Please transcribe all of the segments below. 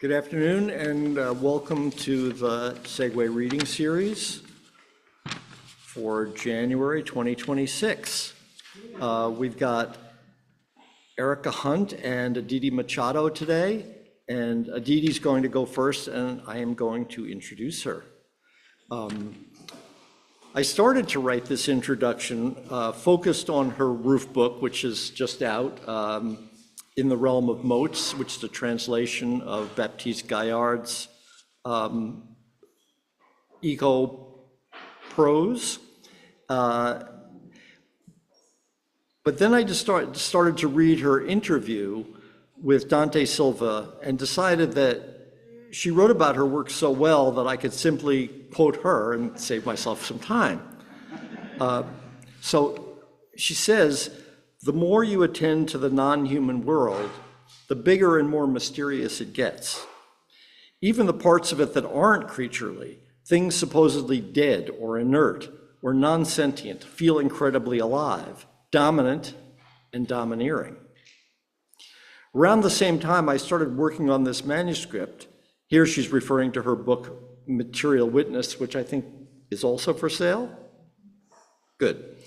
Good afternoon and welcome to the Segue reading series for January 2026. We've got Erica Hunt and Aditi Machado today, and Aditi's going to go first and I am going to introduce her. I started to write this introduction focused on her roof book, which is just out, in the realm of motes, which is a translation of Baptiste Gaillard's eco-prose. But then I just started to read her interview with Dante Silva and decided that she wrote about her work so well that I could simply quote her and save myself some time. So she says, "The more you attend to the non-human world, the bigger and more mysterious it gets. Even the parts of it that aren't creaturely, things supposedly dead or inert or non-sentient, feel incredibly alive, dominant and domineering." Around the same time I started working on this manuscript, here she's referring to her book, Material Witness, which I think is also for sale. Good.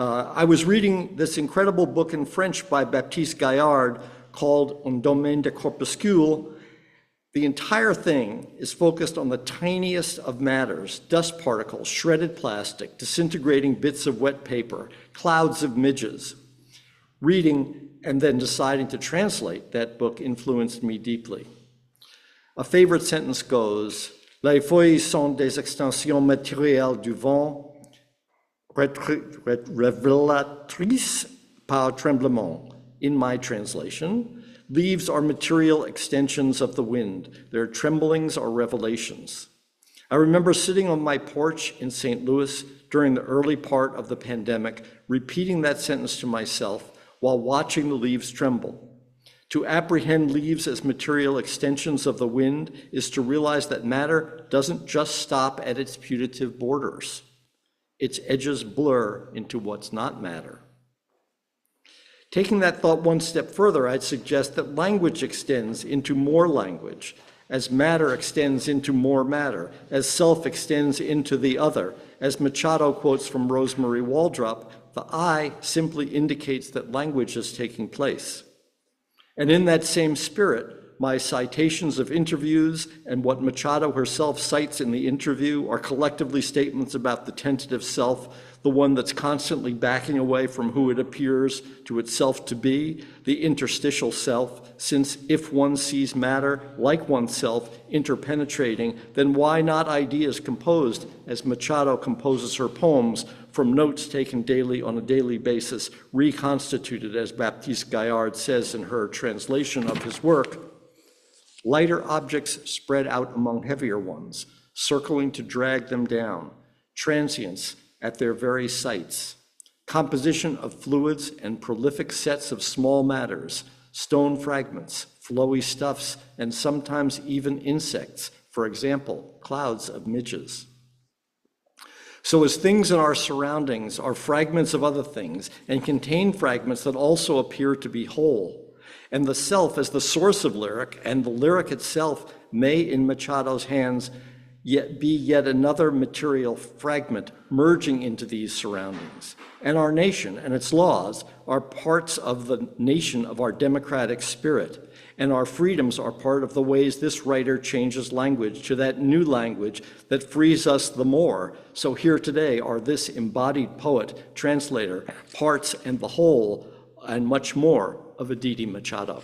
I was reading this incredible book in French by Baptiste Gaillard called Un domaine de corpuscule. The entire thing is focused on the tiniest of matters, dust particles, shredded plastic, disintegrating bits of wet paper, clouds of midges. Reading and then deciding to translate that book influenced me deeply. A favorite sentence goes, "Les feuilles sont des extensions matérielles du vent, révélatrices par tremblement." In my translation, leaves are material extensions of the wind. Their tremblings are revelations. I remember sitting on my porch in St. Louis during the early part of the pandemic, repeating that sentence to myself while watching the leaves tremble. To apprehend leaves as material extensions of the wind is to realize that matter doesn't just stop at its putative borders. Its edges blur into what's not matter. Taking that thought one step further, I'd suggest that language extends into more language, as matter extends into more matter, as self extends into the other. As Machado quotes from Rosemary Waldrop, the I simply indicates that language is taking place. And in that same spirit, my citations of interviews and what Machado herself cites in the interview are collectively statements about the tentative self, the one that's constantly backing away from who it appears to itself to be, the interstitial self, since if one sees matter, like oneself, interpenetrating, then why not ideas composed, as Machado composes her poems, from notes taken daily on a daily basis, reconstituted, as Baptiste Gaillard says in her translation of his work, lighter objects spread out among heavier ones, circling to drag them down, transients at their very sites, composition of fluids and prolific sets of small matters, stone fragments, flowy stuffs, and sometimes even insects, for example, clouds of midges. So as things in our surroundings are fragments of other things and contain fragments that also appear to be whole, and the self as the source of lyric, and the lyric itself may, in Machado's hands, yet be yet another material fragment merging into these surroundings. And our nation and its laws are parts of the nation of our democratic spirit, and our freedoms are part of the ways this writer changes language to that new language that frees us the more. So here today are this embodied poet, translator, parts and the whole, and much more of Aditi Machado.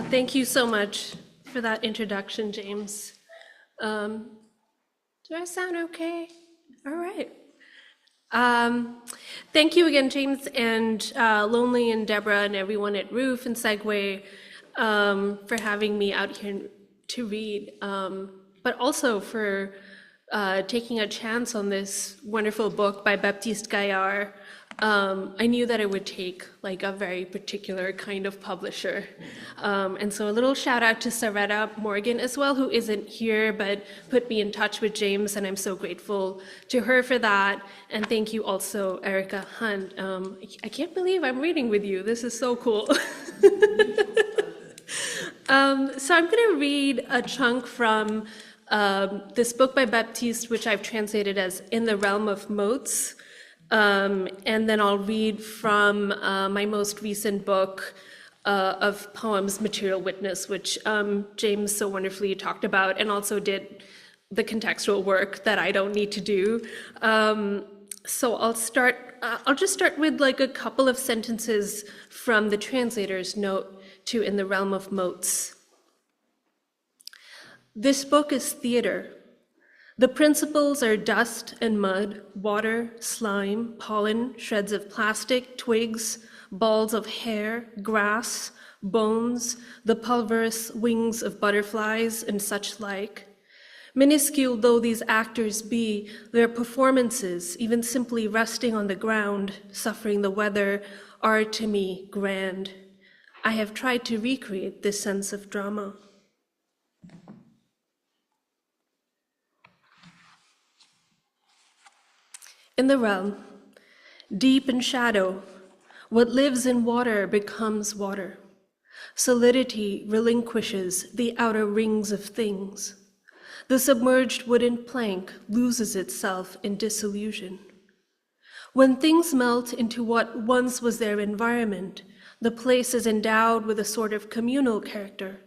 Thank you so much for that introduction, James. Do I sound okay? All right. Thank you again, James, and Lonely and Deborah and everyone at Roof and Segue for having me out here to read, but also for taking a chance on this wonderful book by Baptiste Gaillard. I knew that it would take like a very particular kind of publisher. And so a little shout out to Saretta Morgan as well, who isn't here, but put me in touch with James, and I'm so grateful to her for that. And thank you also, Erica Hunt. I can't believe I'm reading with you. This is so cool. So I'm going to read a chunk from this book by Baptiste, which I've translated as In the Realm of Motes. And then I'll read from my most recent book of poems, Material Witness, which James so wonderfully talked about and also did the contextual work that I don't need to do. So I'll just start with like a couple of sentences from the translator's note to In the Realm of Motes. This book is theater. The principles are dust and mud, water, slime, pollen, shreds of plastic, twigs, balls of hair, grass, bones, the pulverous wings of butterflies, and such like. Minuscule though these actors be, their performances, even simply resting on the ground, suffering the weather, are to me grand. I have tried to recreate this sense of drama. In the realm, deep in shadow, what lives in water becomes water. Solidity relinquishes the outer rings of things. The submerged wooden plank loses itself in dissolution. When things melt into what once was their environment, the place is endowed with a sort of communal character,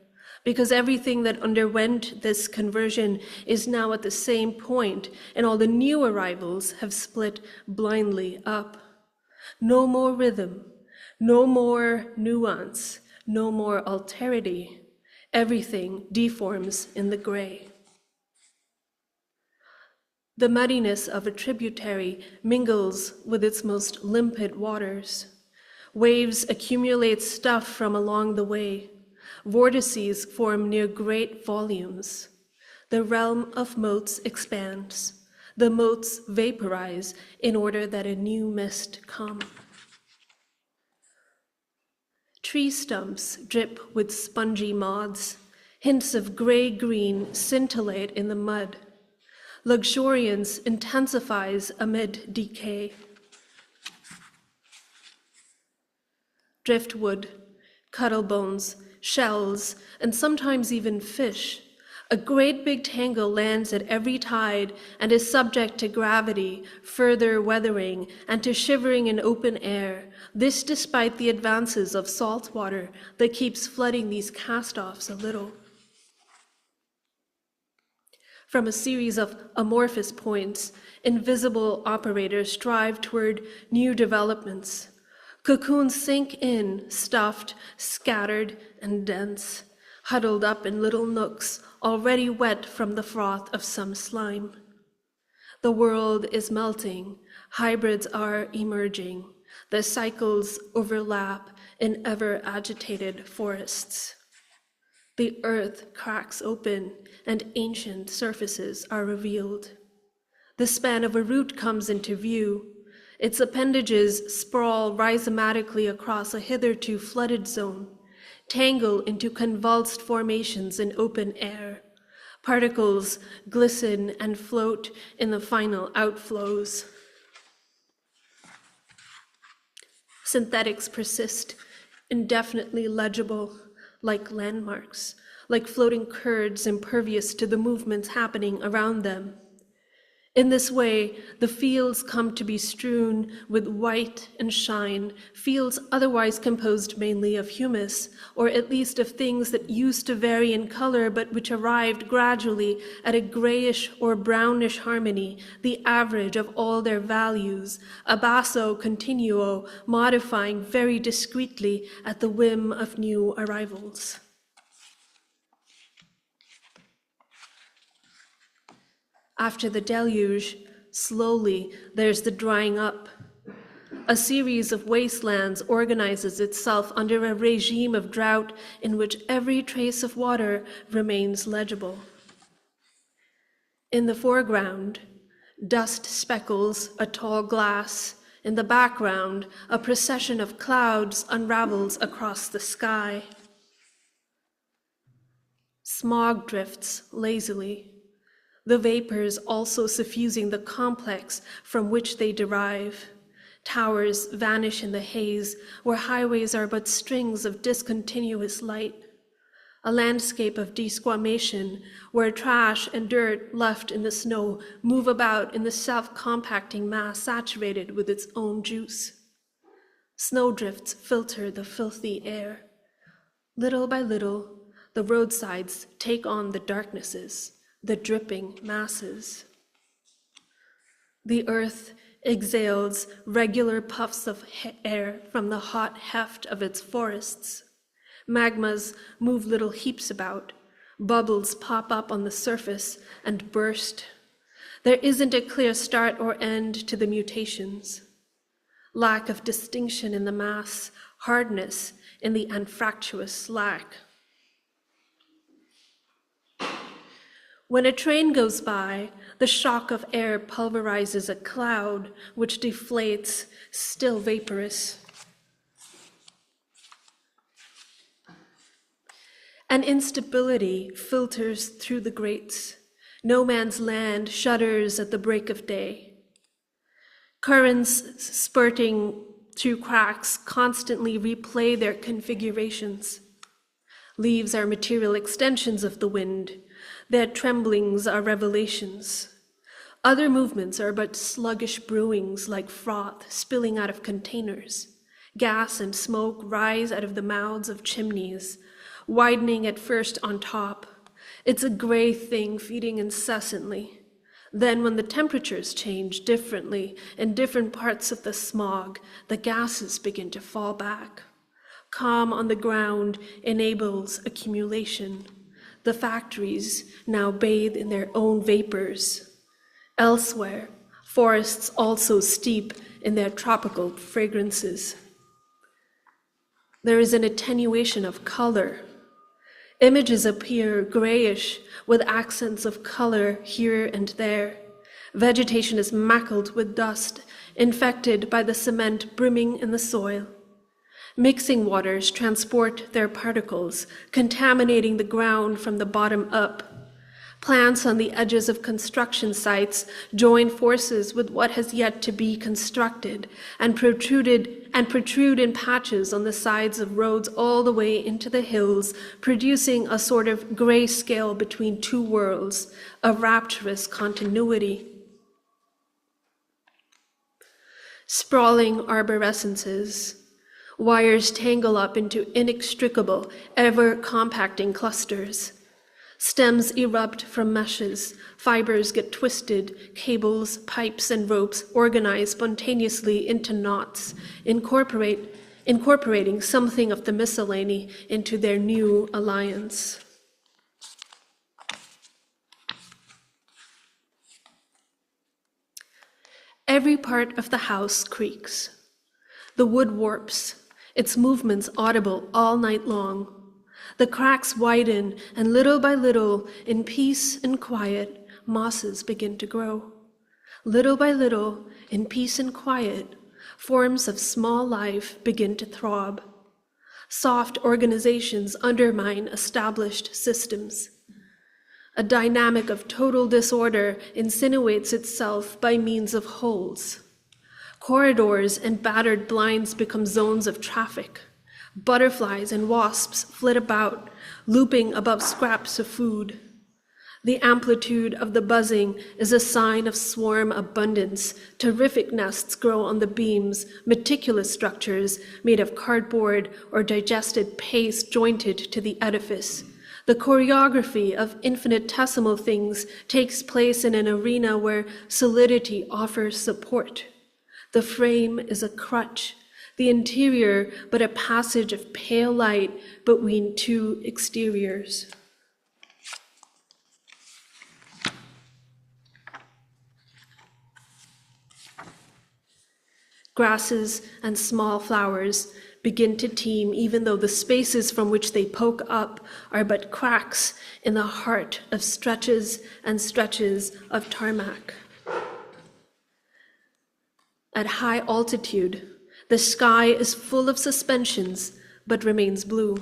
because everything that underwent this conversion is now at the same point, and all the new arrivals have split blindly up. No more rhythm, no more nuance, no more alterity. Everything deforms in the gray. The muddiness of a tributary mingles with its most limpid waters. Waves accumulate stuff from along the way. Vortices form near great volumes. The realm of motes expands. The motes vaporize in order that a new mist come. Tree stumps drip with spongy moths. Hints of gray-green scintillate in the mud. Luxuriance intensifies amid decay. Driftwood, cuttlebones, shells, and sometimes even fish. A great big tangle lands at every tide and is subject to gravity, further weathering, and to shivering in open air. This despite the advances of salt water that keeps flooding these cast-offs a little. From a series of amorphous points, invisible operators strive toward new developments. Cocoons sink in, stuffed, scattered, and dense, huddled up in little nooks, already wet from the froth of some slime. The world is melting, hybrids are emerging, the cycles overlap in ever-agitated forests. The earth cracks open, and ancient surfaces are revealed. The span of a root comes into view. Its appendages sprawl rhizomatically across a hitherto flooded zone, tangle into convulsed formations in open air. Particles glisten and float in the final outflows. Synthetics persist, indefinitely legible, like landmarks, like floating curds impervious to the movements happening around them. In this way, the fields come to be strewn with white and shine, fields otherwise composed mainly of humus, or at least of things that used to vary in color but which arrived gradually at a grayish or brownish harmony, the average of all their values, a basso continuo modifying very discreetly at the whim of new arrivals. After the deluge, slowly, there's the drying up. A series of wastelands organizes itself under a regime of drought in which every trace of water remains legible. In the foreground, dust speckles a tall glass, In the background, a procession of clouds unravels across the sky. Smog drifts lazily, the vapors also suffusing the complex from which they derive. Towers vanish in the haze, where highways are but strings of discontinuous light. A landscape of desquamation, where trash and dirt left in the snow move about in the self-compacting mass saturated with its own juice. Snowdrifts filter the filthy air. Little by little, the roadsides take on the darknesses, the dripping masses. The earth exhales regular puffs of air from the hot heft of its forests. Magmas move little heaps about. Bubbles pop up on the surface and burst. There isn't a clear start or end to the mutations. Lack of distinction in the mass, hardness in the anfractuous slack. When a train goes by, the shock of air pulverizes a cloud, which deflates, still vaporous. An instability filters through the grates. No man's land shudders at the break of day. Currents spurting through cracks constantly replay their configurations. Leaves are material extensions of the wind. Their tremblings are revelations. Other movements are but sluggish brewings like froth spilling out of containers. Gas and smoke rise out of the mouths of chimneys, widening at first on top. It's a gray thing feeding incessantly. Then when the temperatures change differently in different parts of the smog, the gases begin to fall back. Calm on the ground enables accumulation. The factories now bathe in their own vapors. Elsewhere, forests also steep in their tropical fragrances. There is an attenuation of color. Images appear grayish with accents of color here and there. Vegetation is mackled with dust, infected by the cement brimming in the soil. Mixing waters transport their particles, contaminating the ground from the bottom up. Plants on the edges of construction sites join forces with what has yet to be constructed and protrude in patches on the sides of roads all the way into the hills, producing a sort of grayscale between two worlds, a rapturous continuity. Sprawling arborescences. Wires tangle up into inextricable, ever-compacting clusters. Stems erupt from meshes, fibers get twisted, cables, pipes, and ropes organize spontaneously into knots, incorporating something of the miscellany into their new alliance. Every part of the house creaks. The wood warps, its movements audible all night long. The cracks widen, and little by little, in peace and quiet, mosses begin to grow. Little by little, in peace and quiet, forms of small life begin to throb. Soft organizations undermine established systems. A dynamic of total disorder insinuates itself by means of holes. Corridors and battered blinds become zones of traffic. Butterflies and wasps flit about, looping above scraps of food. The amplitude of the buzzing is a sign of swarm abundance. Terrific nests grow on the beams, meticulous structures made of cardboard or digested paste jointed to the edifice. The choreography of infinitesimal things takes place in an arena where solidity offers support. The frame is a crutch, the interior but a passage of pale light between two exteriors. Grasses and small flowers begin to teem, even though the spaces from which they poke up are but cracks in the heart of stretches and stretches of tarmac. At high altitude, the sky is full of suspensions, but remains blue.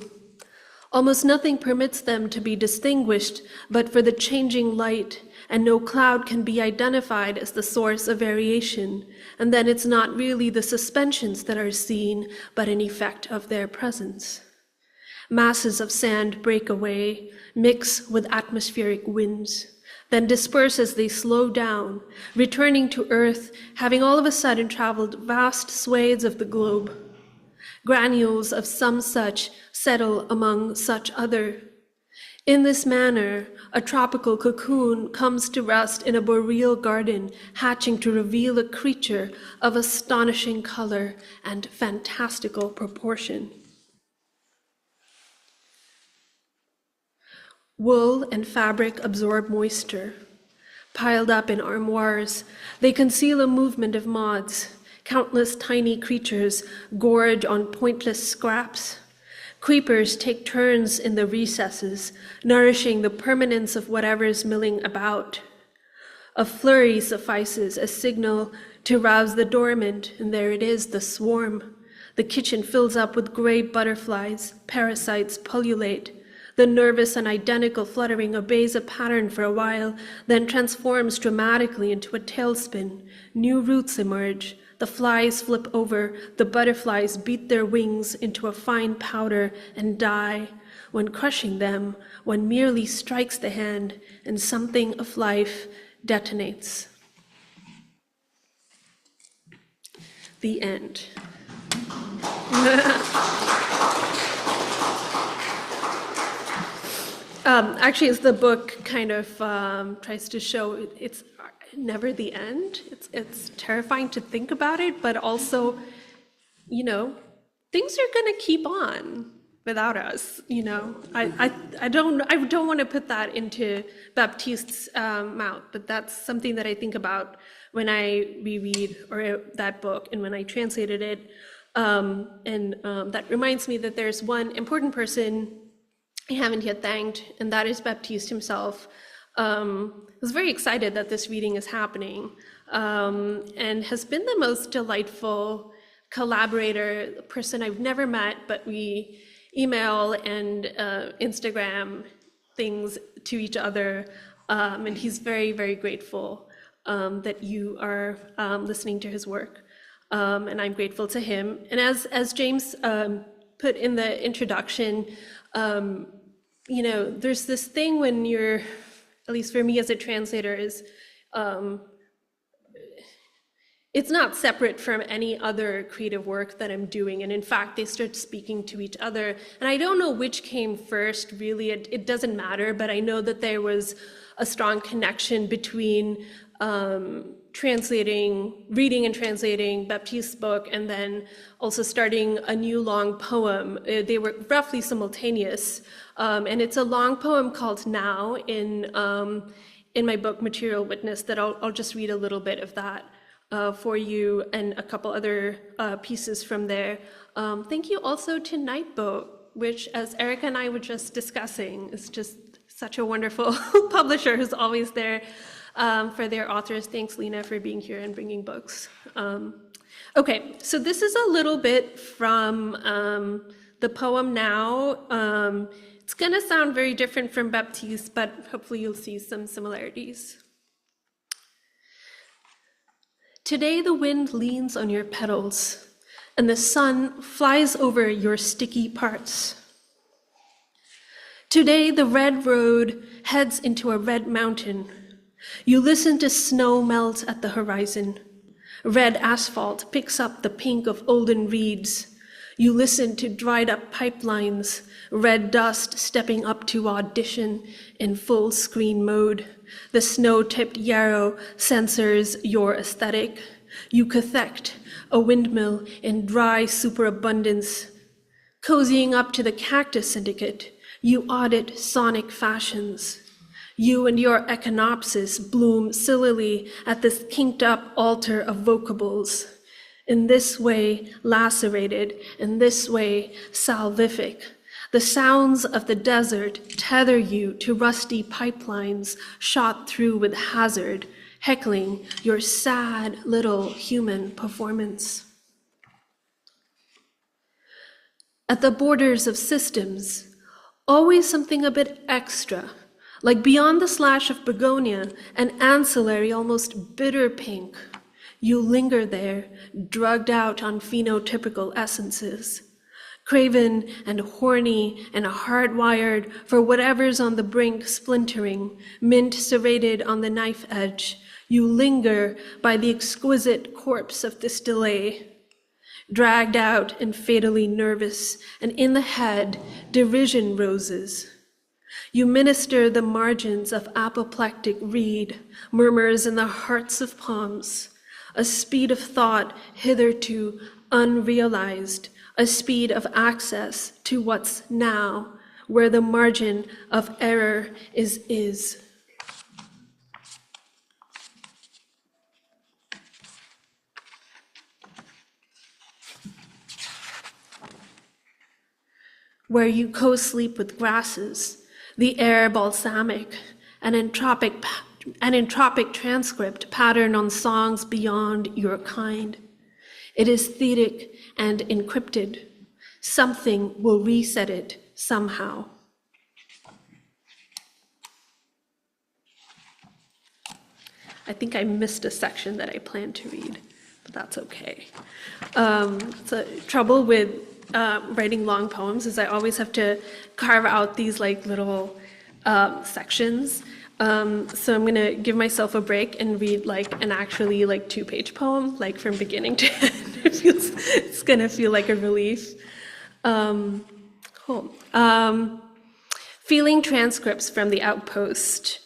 Almost nothing permits them to be distinguished but for the changing light, and no cloud can be identified as the source of variation, and then it's not really the suspensions that are seen, but an effect of their presence. Masses of sand break away, mix with atmospheric winds, then disperse as they slow down, returning to Earth, having all of a sudden traveled vast swathes of the globe. Granules of some such settle among such other. In this manner, a tropical cocoon comes to rest in a boreal garden, hatching to reveal a creature of astonishing color and fantastical proportion. Wool and fabric absorb moisture. Piled up in armoires, they conceal a movement of moths. Countless tiny creatures gorge on pointless scraps. Creepers take turns in the recesses, nourishing the permanence of whatever is milling about. A flurry suffices as signal to rouse the dormant, and there it is, the swarm. The kitchen fills up with gray butterflies, parasites pullulate. The nervous and identical fluttering obeys a pattern for a while, then transforms dramatically into a tailspin. New roots emerge. The flies flip over. The butterflies beat their wings into a fine powder and die. When crushing them, one merely strikes the hand, and something of life detonates. The end. Actually, as the book kind of tries to show, it's never the end. It's terrifying to think about it, but also, things are going to keep on without us. I don't want to put that into Baptiste's mouth, but that's something that I think about when I reread that book and when I translated it. That reminds me that there's one important person I haven't yet thanked, and that is Baptiste himself. I was very excited that this reading is happening, and has been the most delightful collaborator, a person I've never met, but we email and Instagram things to each other, and he's very, very grateful that you are listening to his work, and I'm grateful to him. And as James put in the introduction, there's this thing when you're, at least for me as a translator, is it's not separate from any other creative work that I'm doing. And in fact, they start speaking to each other. And I don't know which came first, really. It doesn't matter, but I know that there was a strong connection between reading and translating Baptiste's book, and then also starting a new long poem. They were roughly simultaneous, and it's a long poem called Now in my book Material Witness that I'll just read a little bit of that for you, and a couple other pieces from there. Thank you also to Nightboat, which, as Erica and I were just discussing, is just such a wonderful publisher who's always there for their authors. Thanks, Lena, for being here and bringing books. Okay, so this is a little bit from the poem Now. It's going to sound very different from Baptiste, but hopefully you'll see some similarities. Today the wind leans on your petals, and the sun flies over your sticky parts. Today the red road heads into a red mountain. You listen to snow melt at the horizon. Red asphalt picks up the pink of olden reeds. You listen to dried up pipelines, red dust stepping up to audition in full screen mode. The snow-tipped yarrow censors your aesthetic. You cathect, a windmill in dry superabundance. Cozying up to the Cactus Syndicate, you audit sonic fashions. You and your echinopsis bloom sillily at this kinked-up altar of vocables. In this way lacerated, in this way salvific, The sounds of the desert tether you to rusty pipelines shot through with hazard, heckling your sad little human performance. At the borders of systems, always something a bit extra, like beyond the slash of begonia, an ancillary, almost bitter pink. You linger there, drugged out on phenotypical essences. Craven and horny and hardwired for whatever's on the brink splintering, mint serrated on the knife edge, you linger by the exquisite corpse of this delay. Dragged out and fatally nervous, and in the head, derision roses. You minister the margins of apoplectic reed, murmurs in the hearts of palms, a speed of thought hitherto unrealized, a speed of access to what's now, where the margin of error is. Where you co-sleep with grasses, the air balsamic, an entropic transcript pattern on songs beyond your kind. It is thetic and encrypted. Something will reset it somehow. I think I missed a section that I planned to read, but that's okay. So trouble with writing long poems is I always have to carve out these like little sections. So I'm gonna give myself a break and read like an actually like 2-page poem, like from beginning to end. It's gonna feel like a relief. Cool. Feeling transcripts from the Outpost.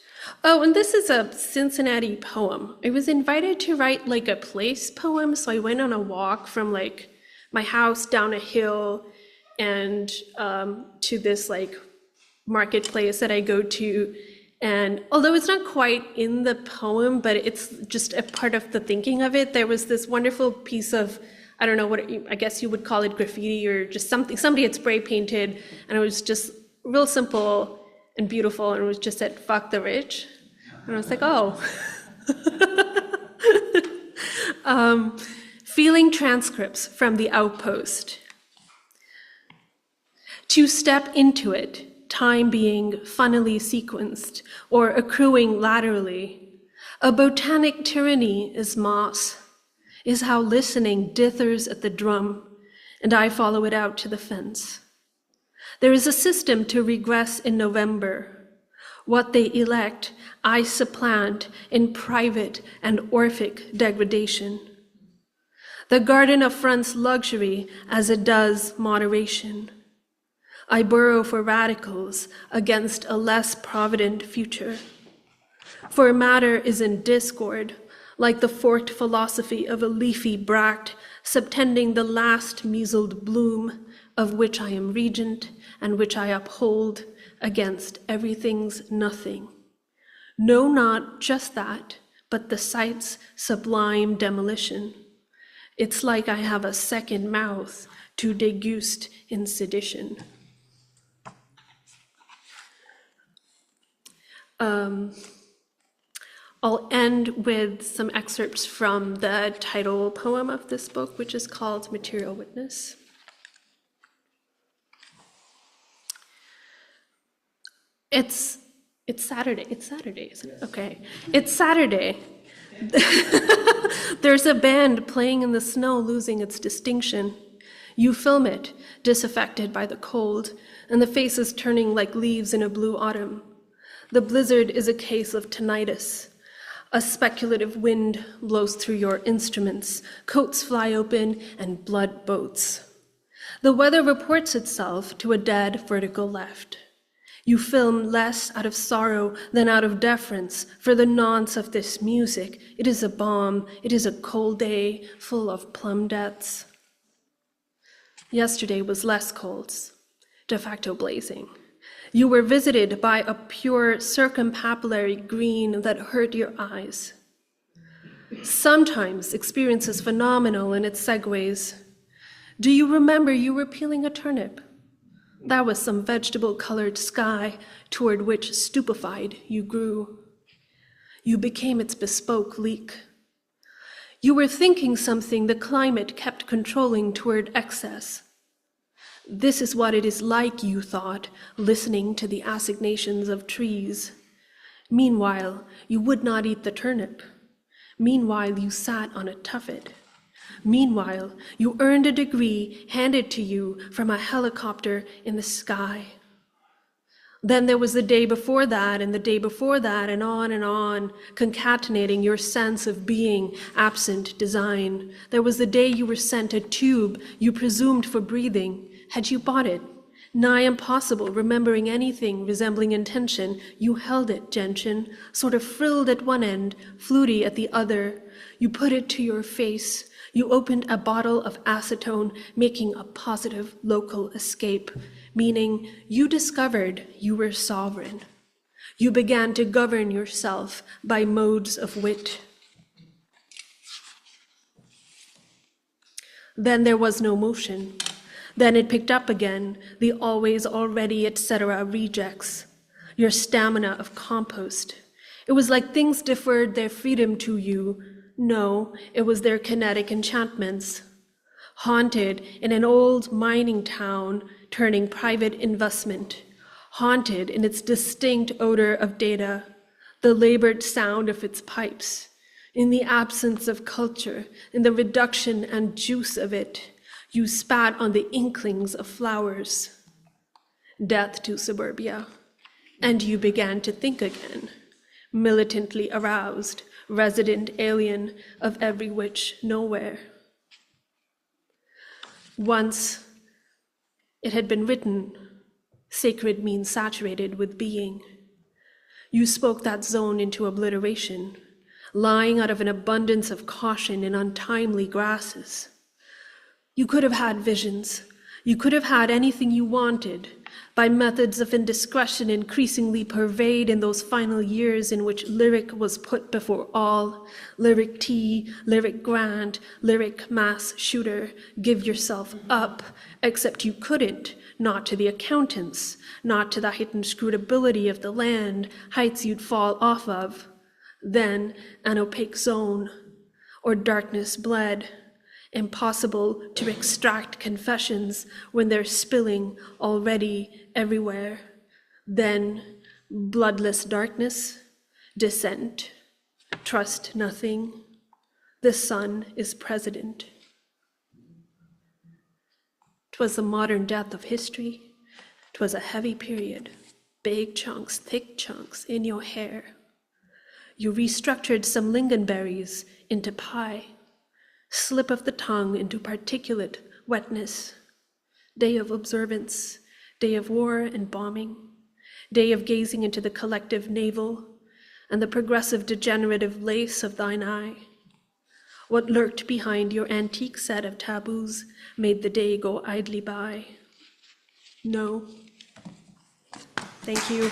Oh, and this is a Cincinnati poem. I was invited to write like a place poem, so I went on a walk from like my house down a hill and to this like marketplace that I go to. And although it's not quite in the poem, but it's just a part of the thinking of it, there was this wonderful piece of, I don't know what, I guess you would call it graffiti or just something, somebody had spray painted, and it was just real simple and beautiful, and it was just said, "Fuck the rich." And I was like, oh. Feeling transcripts from the Outpost. To step into it, time being funnily sequenced or accruing laterally. A botanic tyranny is moss, is how listening dithers at the drum, and I follow it out to the fence. There is a system to regress in November. What they elect, I supplant in private and Orphic degradation. The garden affronts luxury as it does moderation. I burrow for radicals against a less provident future. For matter is in discord, like the forked philosophy of a leafy bract, subtending the last measled bloom, of which I am regent and which I uphold against everything's nothing. No, not just that, but the site's sublime demolition. It's like I have a second mouth to deguste in sedition. I'll end with some excerpts from the title poem of this book, which is called Material Witness. It's Saturday. It's Saturday, isn't it? Okay. It's Saturday. There's a band playing in the snow, losing its distinction. You film it, disaffected by the cold, and the faces turning like leaves in a blue autumn. The blizzard is a case of tinnitus. A speculative wind blows through your instruments, coats fly open, and blood boats. The weather reports itself to a dead vertical left. You film less out of sorrow than out of deference for the nonce of this music. It is a bomb. It is a cold day full of plum deaths. Yesterday was less colds, de facto blazing. You were visited by a pure circumpapillary green that hurt your eyes. Sometimes experience is phenomenal in its segues. Do you remember you were peeling a turnip? That was some vegetable-colored sky toward which, stupefied, you grew. You became its bespoke leak. You were thinking something the climate kept controlling toward excess. This is what it is like, you thought, listening to the assignations of trees. Meanwhile, you would not eat the turnip. Meanwhile, you sat on a tuffet. Meanwhile, you earned a degree handed to you from a helicopter in the sky. Then there was the day before that, and the day before that, and on, concatenating your sense of being absent design. There was the day you were sent a tube you presumed for breathing. Had you bought it? Nigh impossible, remembering anything resembling intention. You held it, gentian, sort of frilled at one end, fluty at the other. You put it to your face. You opened a bottle of acetone, making a positive local escape, meaning you discovered you were sovereign. You began to govern yourself by modes of wit. Then there was no motion. Then it picked up again, the always, already, etc. rejects, your stamina of compost. It was like things deferred their freedom to you. No, it was their kinetic enchantments. Haunted in an old mining town, turning private investment. Haunted in its distinct odor of data, the labored sound of its pipes, in the absence of culture, in the reduction and juice of it. You spat on the inklings of flowers. Death to suburbia. And you began to think again, militantly aroused, resident alien of every which nowhere. Once it had been written, sacred means saturated with being. You spoke that zone into obliteration, lying out of an abundance of caution in untimely grasses. You could have had visions. You could have had anything you wanted, by methods of indiscretion increasingly pervade in those final years in which lyric was put before all. Lyric tea, lyric grant, lyric mass shooter, give yourself up, except you couldn't, not to the accountants, not to the heightened scrutability of the land, heights you'd fall off of. Then an opaque zone, or darkness bled. Impossible to extract confessions when they're spilling already everywhere. Then bloodless darkness, dissent, trust nothing. The sun is president. 'Twas the modern death of history. 'Twas a heavy period, big chunks, thick chunks in your hair. You restructured some lingonberries into pie. Slip of the tongue into particulate wetness. Day of observance, day of war and bombing, day of gazing into the collective navel and the progressive degenerative lace of thine eye. What lurked behind your antique set of taboos made the day go idly by. No. Thank you.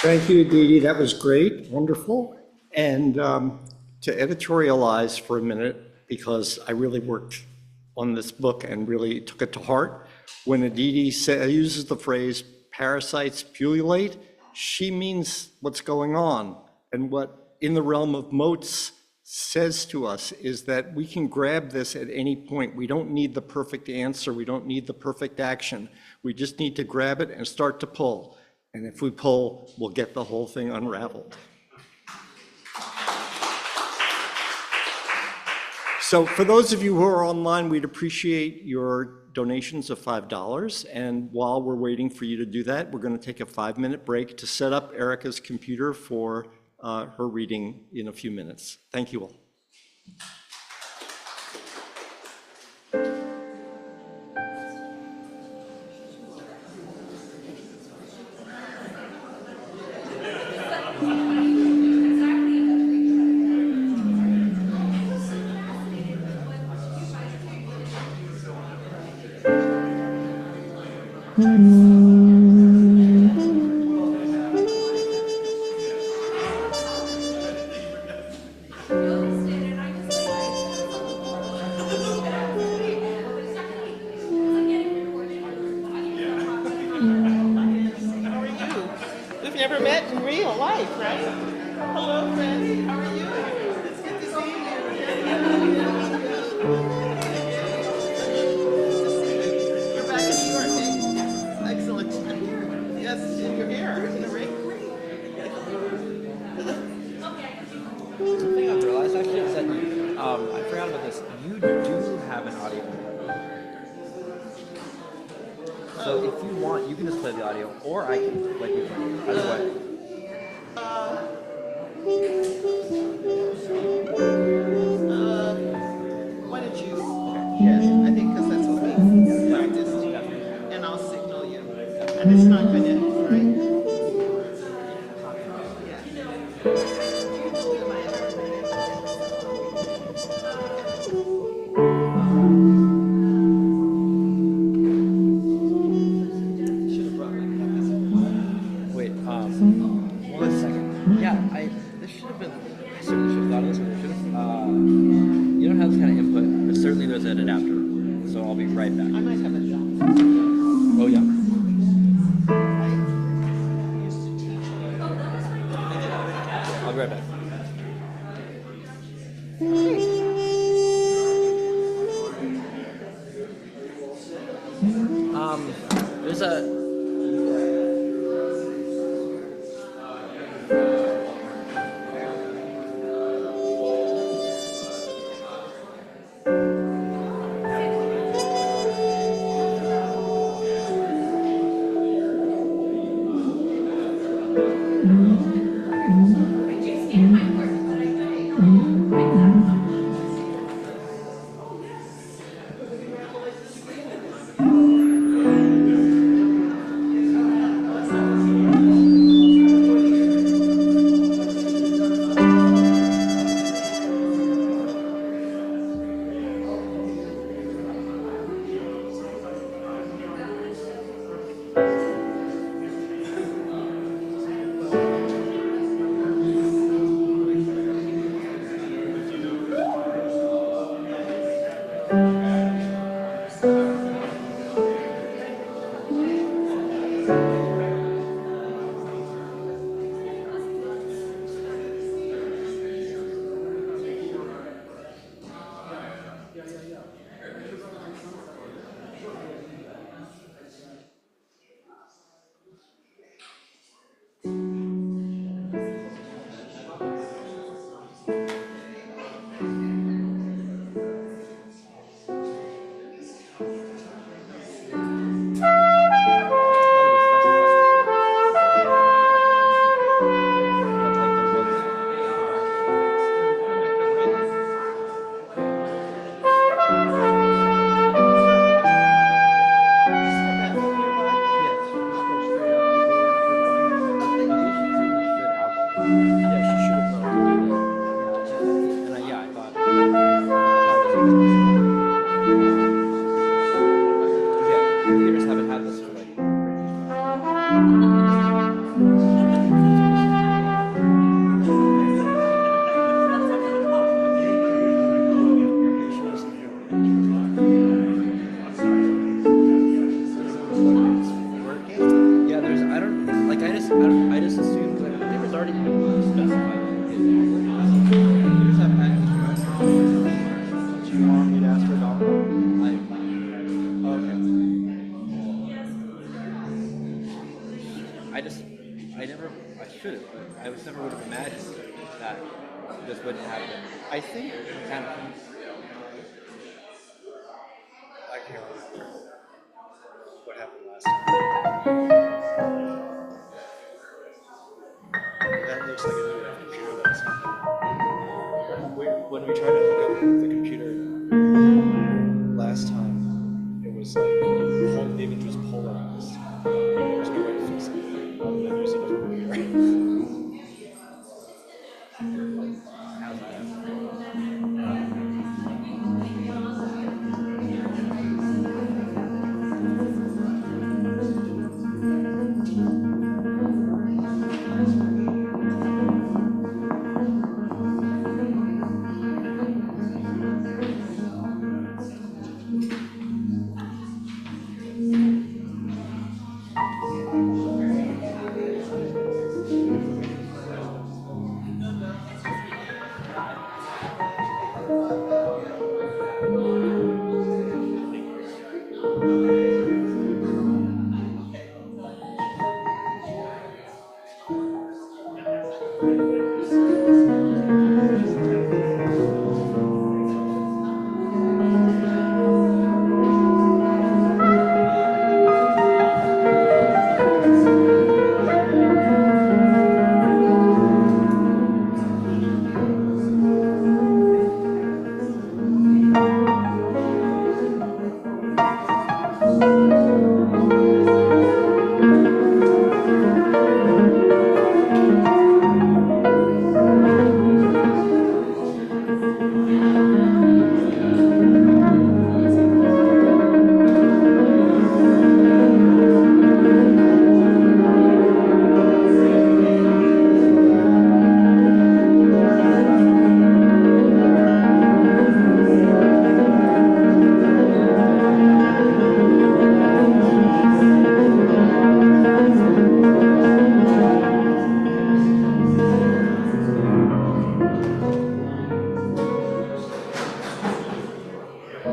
Thank you, Aditi. That was great, wonderful. And to editorialize for a minute, because I really worked on this book and really took it to heart, when Aditi uses the phrase parasites pullulate, she means what's going on. And what in the realm of moats says to us is that we can grab this at any point. We don't need the perfect answer. We don't need the perfect action. We just need to grab it and start to pull. And if we pull, we'll get the whole thing unraveled. So for those of you who are online, we'd appreciate your donations of $5. And while we're waiting for you to do that, we're going to take a 5-minute break to set up Erica's computer for her reading in a few minutes. Thank you all. real life, right? Hello, friends. How are you? It's good to see you. You're back in New York, eh? Excellent. Yes, and you're here in the ring. The thing I've realized actually is that I forgot about this. You do have an audio. So if you want, you can just play the audio, or I can, like, either way. Why don't you? Okay. Yeah, I think because that's what we practice, and I'll signal you. And it's not gonna, right? Wait, 1 second. Yeah, this should have been, I certainly should have thought of this, or I should have. You don't have this kind of input, but certainly there's an adapter. So I'll be right back. I might have a job. Oh, yeah. I used to teach. I'll be right back. There's a. I think kind of. I can't remember what happened last time. That looks like a new computer that's happening. When we tried to hook up the computer last time, it was like the image was polarized. There was no way to fix it other than using a computer. How's that?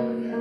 Thank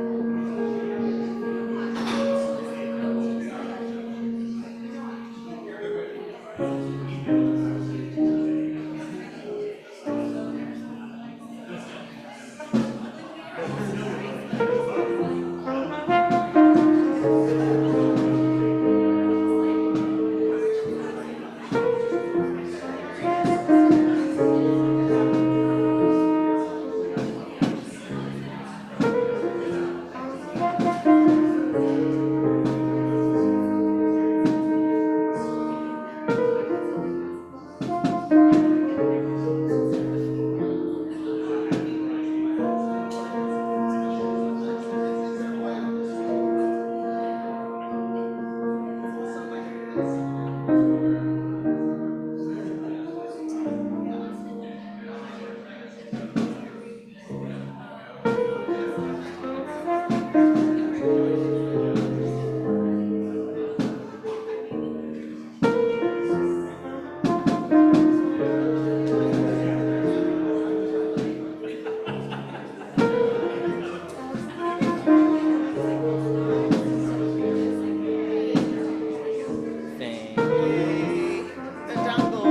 The jungle.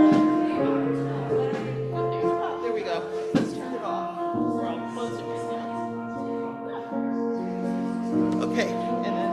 There we go. Let's turn it off. We're all close it right now. Okay, and then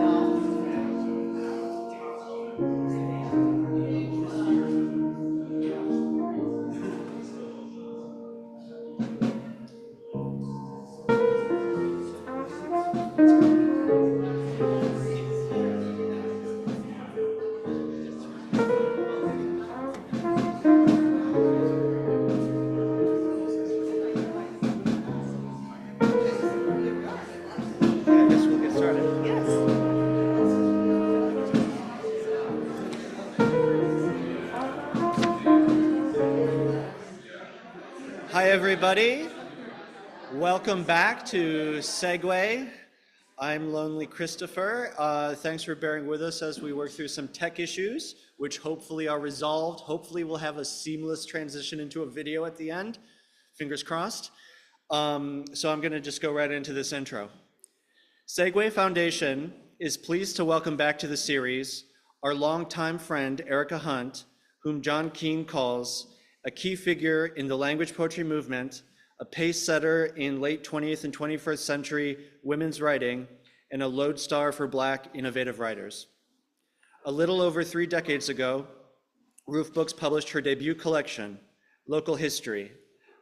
I guess we'll get started. Hi, everybody. Welcome back to Segue. I'm Lonely Christopher. Thanks for bearing with us as we work through some tech issues, which hopefully are resolved. Hopefully we'll have a seamless transition into a video at the end. Fingers crossed. So I'm going to just go right into this intro. Segue Foundation is pleased to welcome back to the series our longtime friend, Erica Hunt, whom John Keane calls a key figure in the language poetry movement, a pace setter in late 20th and 21st century women's writing, and a lodestar for Black innovative writers. A little over 3 decades ago, Roof Books published her debut collection, Local History,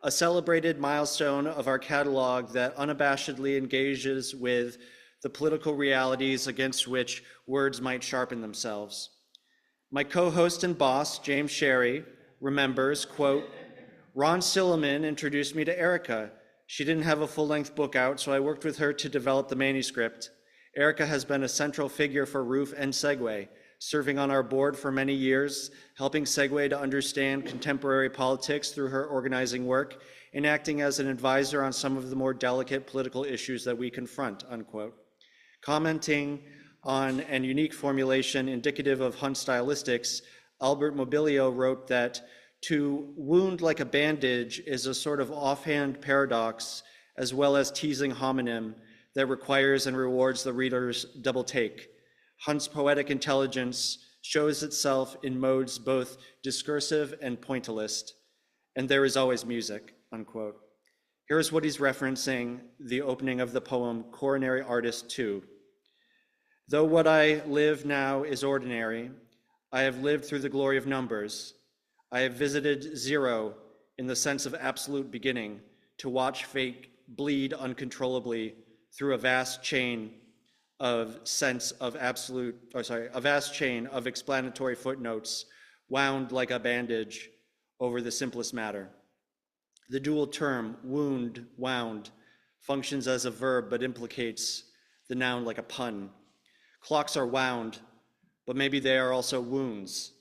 a celebrated milestone of our catalog that unabashedly engages with the political realities against which words might sharpen themselves. My co-host and boss, James Sherry, remembers, quote, Ron Silliman introduced me to Erica. She didn't have a full-length book out, so I worked with her to develop the manuscript. Erica has been a central figure for Roof and Segue, serving on our board for many years, helping Segue to understand contemporary politics through her organizing work, and acting as an advisor on some of the more delicate political issues that we confront, unquote. Commenting on an unique formulation indicative of Hunt stylistics, Albert Mobilio wrote that to wound like a bandage is a sort of offhand paradox, as well as teasing homonym that requires and rewards the reader's double take. Hunt's poetic intelligence shows itself in modes both discursive and pointillist, and there is always music, unquote. Here's what he's referencing, the opening of the poem Coronary Artist 2. Though what I live now is ordinary, I have lived through the glory of numbers. I have visited zero in the sense of absolute beginning to watch fate bleed uncontrollably through a vast chain of explanatory footnotes wound like a bandage over the simplest matter. The dual term, wound, wound, functions as a verb but implicates the noun like a pun. Clocks are wound, but maybe they are also wounds.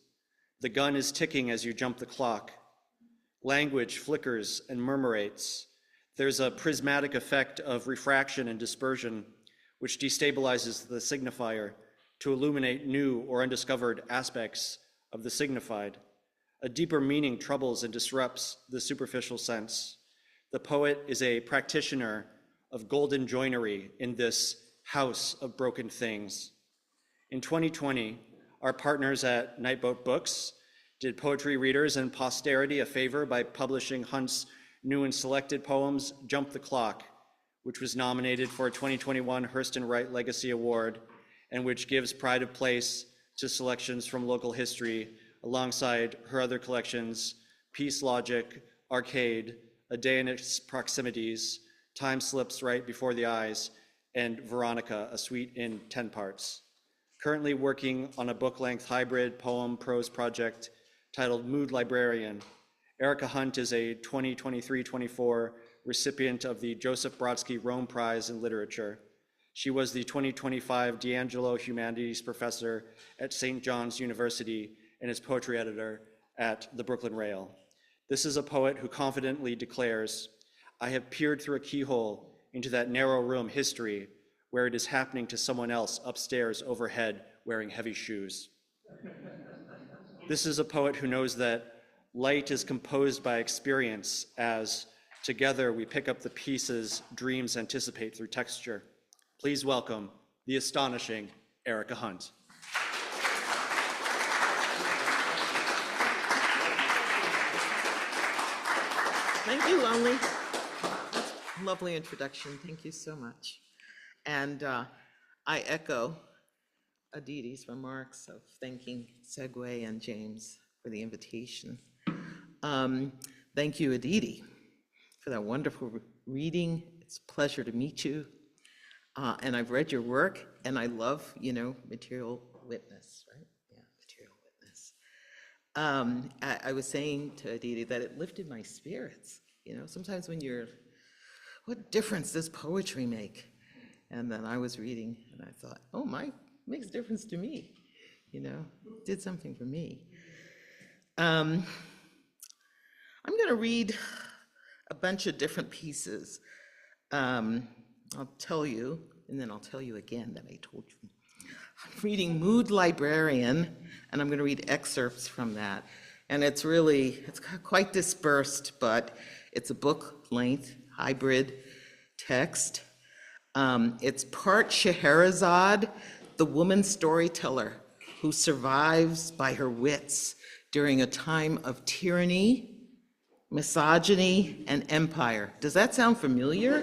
The gun is ticking as you jump the clock. Language flickers and murmurates. There's a prismatic effect of refraction and dispersion, which destabilizes the signifier to illuminate new or undiscovered aspects of the signified. A deeper meaning troubles and disrupts the superficial sense. The poet is a practitioner of golden joinery in this house of broken things. In 2020, our partners at Nightboat Books did poetry readers and posterity a favor by publishing Hunt's new and selected poems, Jump the Clock, which was nominated for a 2021 Hurston Wright Legacy Award, and which gives pride of place to selections from local history alongside her other collections, Peace Logic, Arcade, A Day in Its Proximities, Time Slips Right Before the Eyes, and Veronica, a suite in 10 parts. Currently working on a book-length hybrid poem-prose project titled Mood Librarian, Erica Hunt is a 2023-24 recipient of the Joseph Brodsky Rome Prize in Literature. She was the 2025 D'Angelo Humanities Professor at St. John's University and is poetry editor at the Brooklyn Rail. This is a poet who confidently declares, "I have peered through a keyhole into that narrow room history where it is happening to someone else upstairs overhead wearing heavy shoes." This is a poet who knows that light is composed by experience, as together we pick up the pieces dreams anticipate through texture. Please welcome the astonishing Erica Hunt. Thank you, Lonely. That's a lovely introduction. Thank you so much. And I echo Aditi's remarks of thanking Segue and James for the invitation. Thank you, Aditi, for that wonderful reading. It's a pleasure to meet you. And I've read your work, and I love, material witness, right? Yeah, material witness. I was saying to Aditi that it lifted my spirits. Sometimes when what difference does poetry make? And then I was reading, and I thought, oh, makes a difference to me. Did something for me. I'm going to read a bunch of different pieces. I'll tell you, and then I'll tell you again that I told you. I'm reading Mood Librarian, and I'm going to read excerpts from that. And it's quite dispersed, but it's a book-length hybrid text. It's part Scheherazade, the woman storyteller who survives by her wits during a time of tyranny, misogyny, and empire. Does that sound familiar?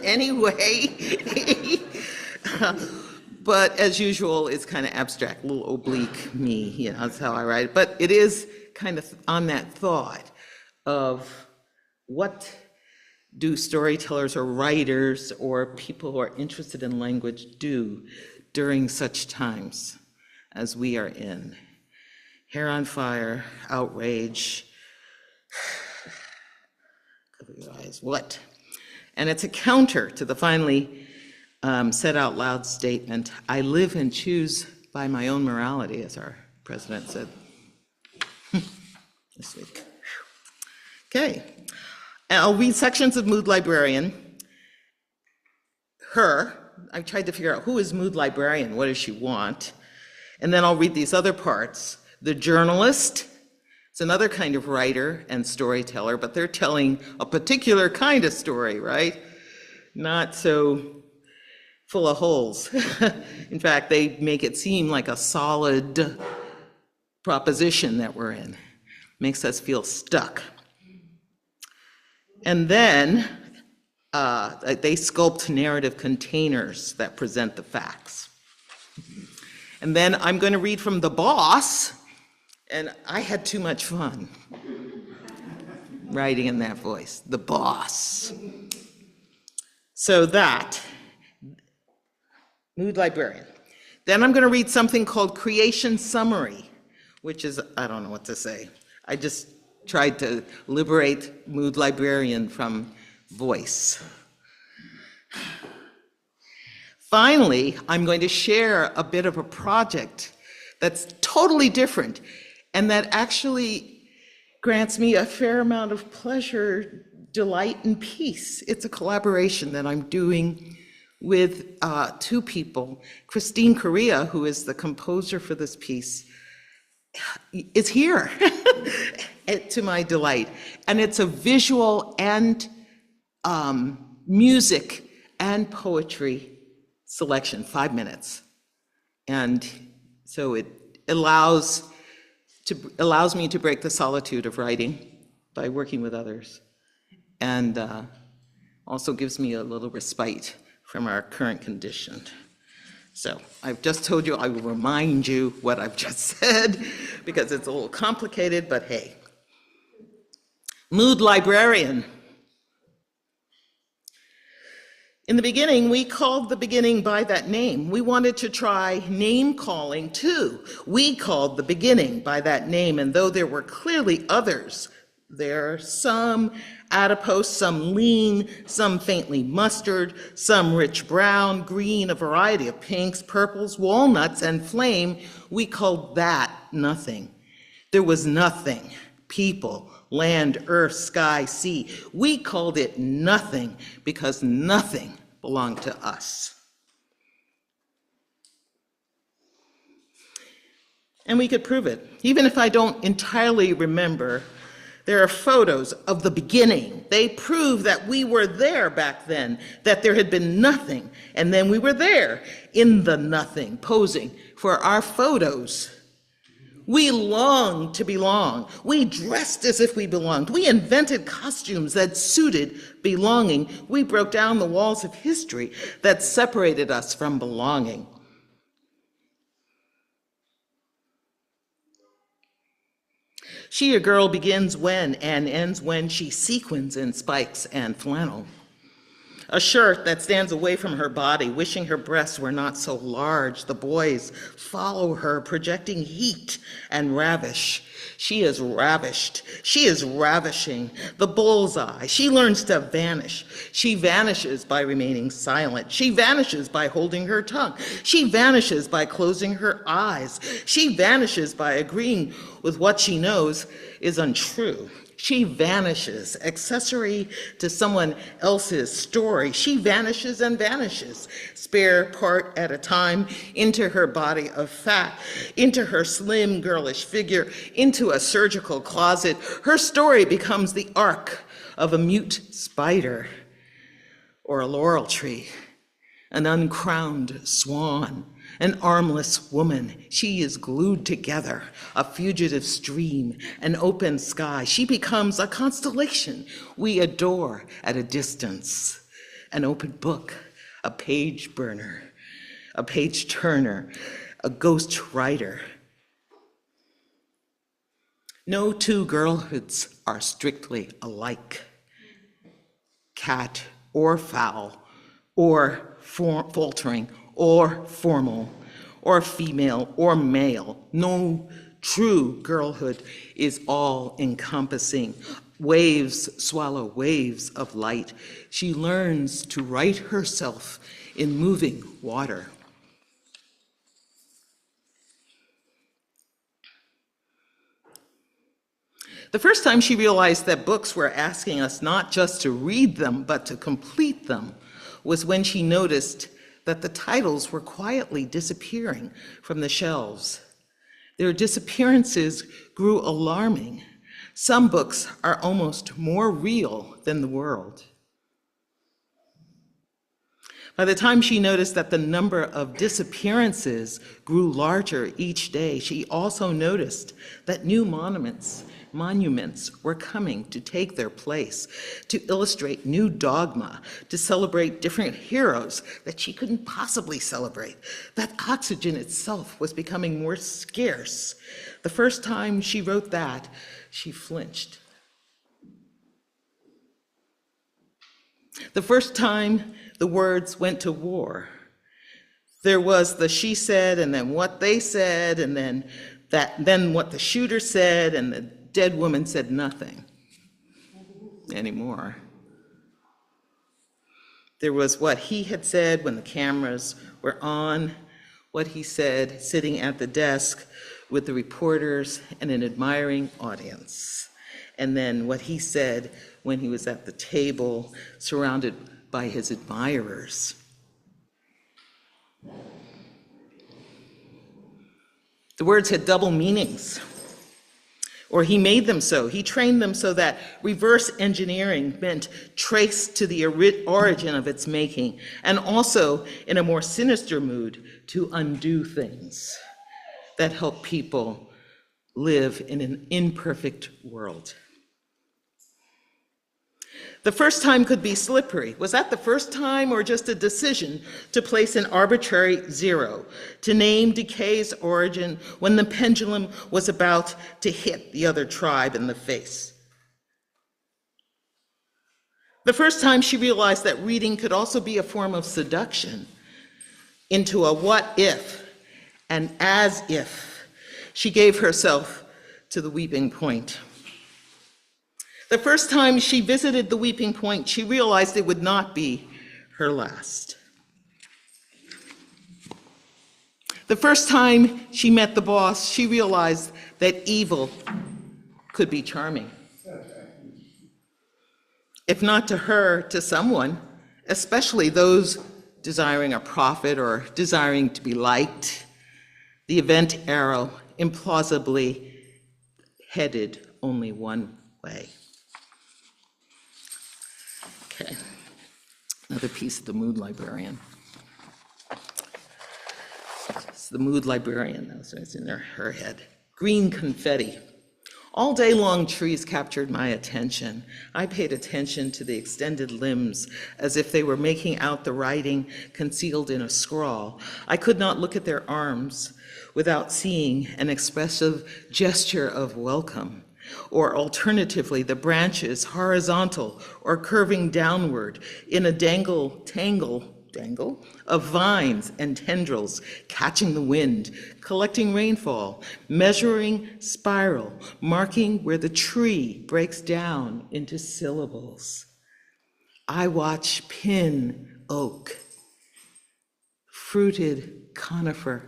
Anyway, but as usual, it's kind of abstract, a little oblique me, that's how I write it. But it is kind of on that thought of what do storytellers or writers or people who are interested in language do during such times as we are in. Hair on fire, outrage, cover your eyes, what? And it's a counter to the finally said out loud statement, "I live and choose by my own morality," as our president said this week. Okay, and I'll read sections of Mood Librarian. I tried to figure out who is Mood Librarian, what does she want? And then I'll read these other parts. The journalist, it's another kind of writer and storyteller, but they're telling a particular kind of story, right? Not so full of holes. In fact, they make it seem like a solid proposition that we're in. Makes us feel stuck. And then they sculpt narrative containers that present the facts. And then I'm going to read from The Boss, and I had too much fun writing in that voice, The Boss. So that, Mood Librarian. Then I'm going to read something called Creation Summary, which is, I don't know what to say. I just tried to liberate Mood Librarian from voice. Finally, I'm going to share a bit of a project that's totally different and that actually grants me a fair amount of pleasure, delight, and peace. It's a collaboration that I'm doing with two people. Christine Correa, who is the composer for this piece, is here to my delight. And it's a visual and music and poetry selection, 5 minutes. And so it allows me to break the solitude of writing by working with others, and also gives me a little respite from our current condition. So I've just told you, I will remind you what I've just said, because it's a little complicated, but hey. Mood librarian. In the beginning, we called the beginning by that name. We wanted to try name calling too. We called the beginning by that name, and though there were clearly others, there are some adipose, some lean, some faintly mustard, some rich brown, green, a variety of pinks, purples, walnuts, and flame, we called that nothing. There was nothing. People, land, earth, sky, sea. We called it nothing because nothing belonged to us. And we could prove it. Even if I don't entirely remember, there are photos of the beginning. They prove that we were there back then, that there had been nothing, and then we were there in the nothing, posing for our photos. We longed to belong. We dressed as if we belonged. We invented costumes that suited belonging. We broke down the walls of history that separated us from belonging. She, a girl, begins when and ends when she sequins in spikes and flannel. A shirt that stands away from her body, wishing her breasts were not so large. The boys follow her, projecting heat and ravish. She is ravished. She is ravishing. The bullseye. She learns to vanish. She vanishes by remaining silent. She vanishes by holding her tongue. She vanishes by closing her eyes. She vanishes by agreeing with what she knows is untrue. She vanishes, accessory to someone else's story. She vanishes and vanishes, spare part at a time, into her body of fat, into her slim, girlish figure, into a surgical closet. Her story becomes the arc of a mute spider or a laurel tree, an uncrowned swan, an armless woman. She is glued together, a fugitive stream, an open sky. She becomes a constellation we adore at a distance, an open book, a page burner, a page turner, a ghost writer. No two girlhoods are strictly alike. Cat or fowl, or faltering, or formal, or female, or male. No true girlhood is all-encompassing. Waves swallow waves of light. She learns to right herself in moving water. The first time she realized that books were asking us not just to read them, but to complete them, was when she noticed that the titles were quietly disappearing from the shelves. Their disappearances grew alarming. Some books are almost more real than the world. By the time she noticed that the number of disappearances grew larger each day, she also noticed that new monuments were coming to take their place, to illustrate new dogma, to celebrate different heroes that she couldn't possibly celebrate. That oxygen itself was becoming more scarce. The first time she wrote that, she flinched. The first time the words went to war, there was the she said, and then what they said, and then what the shooter said, and the dead woman said nothing anymore. There was what he had said when the cameras were on, what he said sitting at the desk with the reporters and an admiring audience, and then what he said when he was at the table surrounded by his admirers. The words had double meanings. Or he made them so. He trained them so that reverse engineering meant trace to the origin of its making, and also, in a more sinister mood, to undo things that help people live in an imperfect world. The first time could be slippery. Was that the first time or just a decision to place an arbitrary zero, to name decay's origin when the pendulum was about to hit the other tribe in the face? The first time she realized that reading could also be a form of seduction into a what if and as if she gave herself to the weeping point. The first time she visited the weeping point, she realized it would not be her last. The first time she met the boss, she realized that evil could be charming. If not to her, to someone, especially those desiring a profit or desiring to be liked. The event arrow implausibly headed only one way. Okay, another piece of the mood librarian. It's the mood librarian, that's what's in her head. Green confetti. All day long, trees captured my attention. I paid attention to the extended limbs as if they were making out the writing concealed in a scrawl. I could not look at their arms without seeing an expressive gesture of welcome. Or alternatively, the branches horizontal or curving downward in a tangle of vines and tendrils, catching the wind, collecting rainfall, measuring spiral, marking where the tree breaks down into syllables. I watch pin oak, fruited conifer,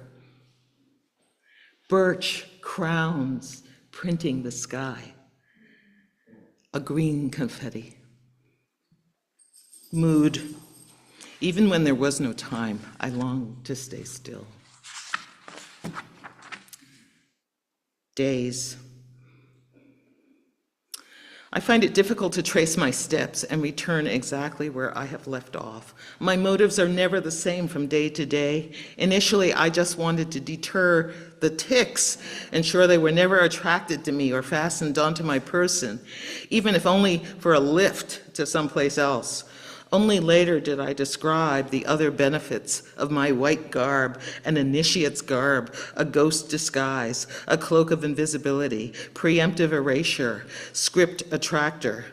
birch crowns printing the sky, a green confetti. Mood. Even when there was no time, I longed to stay still. Days. I find it difficult to trace my steps and return exactly where I have left off. My motives are never the same from day to day. Initially, I just wanted to deter the ticks, ensure they were never attracted to me or fastened onto my person, even if only for a lift to someplace else. Only later did I describe the other benefits of my white garb, an initiate's garb, a ghost disguise, a cloak of invisibility, preemptive erasure, script attractor.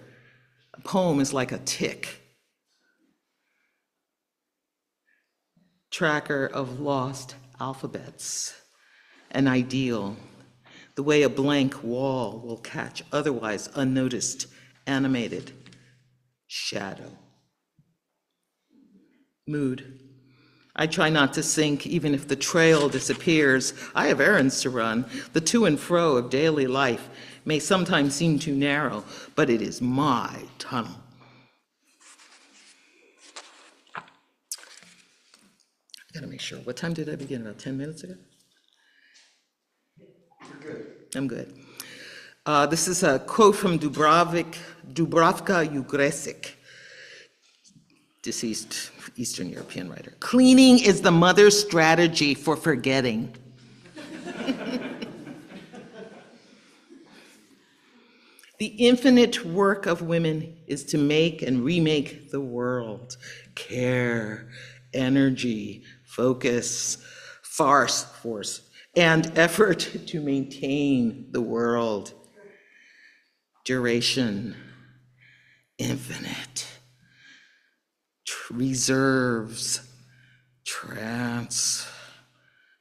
A poem is like a tick. Tracker of lost alphabets, an ideal, the way a blank wall will catch otherwise unnoticed, animated shadow. Mood. I try not to sink, even if the trail disappears. I have errands to run. The to and fro of daily life may sometimes seem too narrow, but it is my tunnel. I gotta make sure. What time did I begin? About 10 minutes ago? You're good. I'm good. This is a quote from Dubravka Ugresik, deceased Eastern European writer. Cleaning is the mother's strategy for forgetting. The infinite work of women is to make and remake the world. Care, energy, focus, force, and effort to maintain the world. Duration, infinite. Reserves,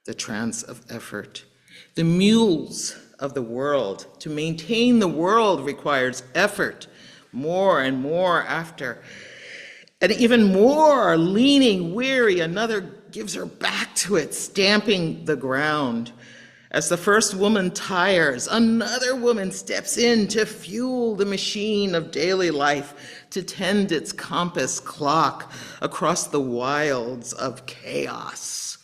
the trance of effort. The mules of the world. To maintain the world requires effort, more and more after. And even more, leaning, weary, another gives her back to it, stamping the ground. As the first woman tires, another woman steps in to fuel the machine of daily life, to tend its compass clock across the wilds of chaos.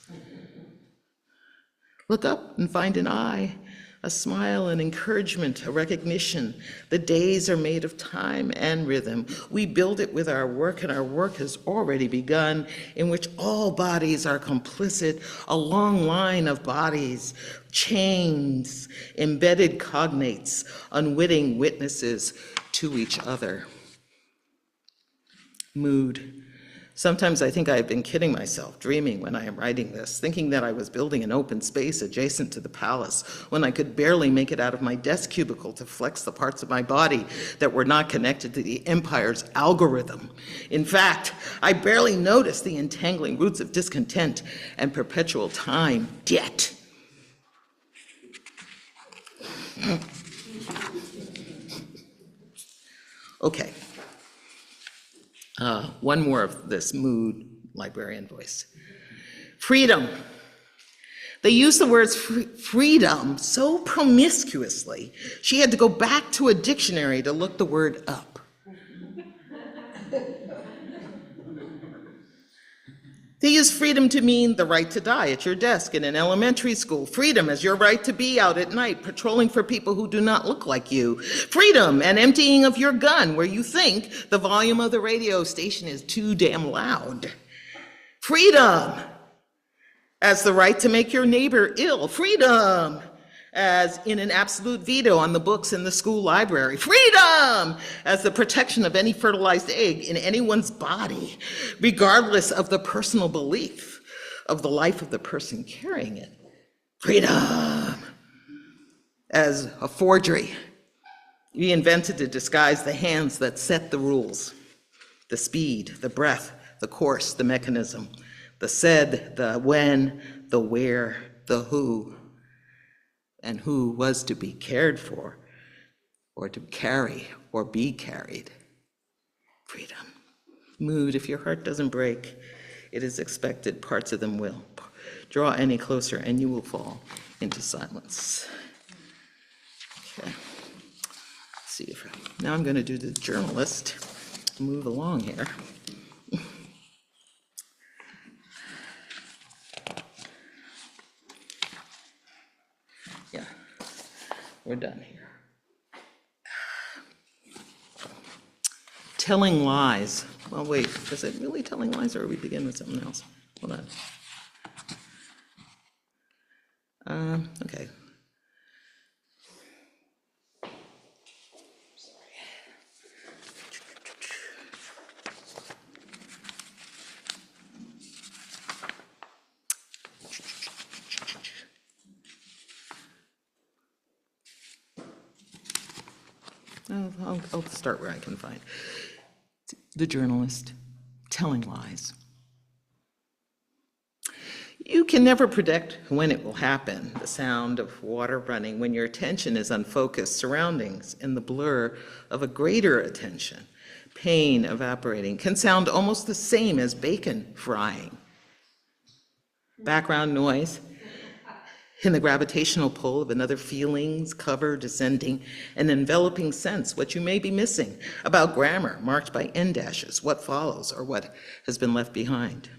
Look up and find an eye. a smile, an encouragement, a recognition. The days are made of time and rhythm. We build it with our work, and our work has already begun, in which all bodies are complicit, a long line of bodies, chains, embedded cognates, unwitting witnesses to each other. Mood. Sometimes I think I have been kidding myself, dreaming when I am writing this, thinking that I was building an open space adjacent to the palace, when I could barely make it out of my desk cubicle to flex the parts of my body that were not connected to the empire's algorithm. In fact, I barely noticed the entangling roots of discontent and perpetual time debt. Okay. One more of this mood librarian voice. Freedom. They use the words freedom so promiscuously, she had to go back to a dictionary to look the word up. They use freedom to mean the right to die at your desk in an elementary school. Freedom as your right to be out at night patrolling for people who do not look like you. Freedom and emptying of your gun where you think the volume of the radio station is too damn loud. Freedom as the right to make your neighbor ill. Freedom as in an absolute veto on the books in the school library. Freedom as the protection of any fertilized egg in anyone's body, regardless of the personal belief of the life of the person carrying it. Freedom as a forgery. We invented to disguise the hands that set the rules, the speed, the breath, the course, the mechanism, the said, the when, the where, the who, and who was to be cared for, or to carry, or be carried. Freedom. Mood, if your heart doesn't break, it is expected parts of them will. Draw any closer and you will fall into silence. Okay. Let's see if, now I'm going to do the journalist. Move along here. Yeah, we're done here. Telling lies. Well, wait, is it really telling lies, or are we begin with something else? Hold on. Okay. I'll start where I can find. The journalist telling lies. You can never predict when it will happen. The sound of water running when your attention is on focused surroundings and the blur of a greater attention, pain evaporating, can sound almost the same as bacon frying. Background noise in the gravitational pull of another feelings, cover, descending, an enveloping sense, what you may be missing about grammar marked by end dashes, what follows, or what has been left behind.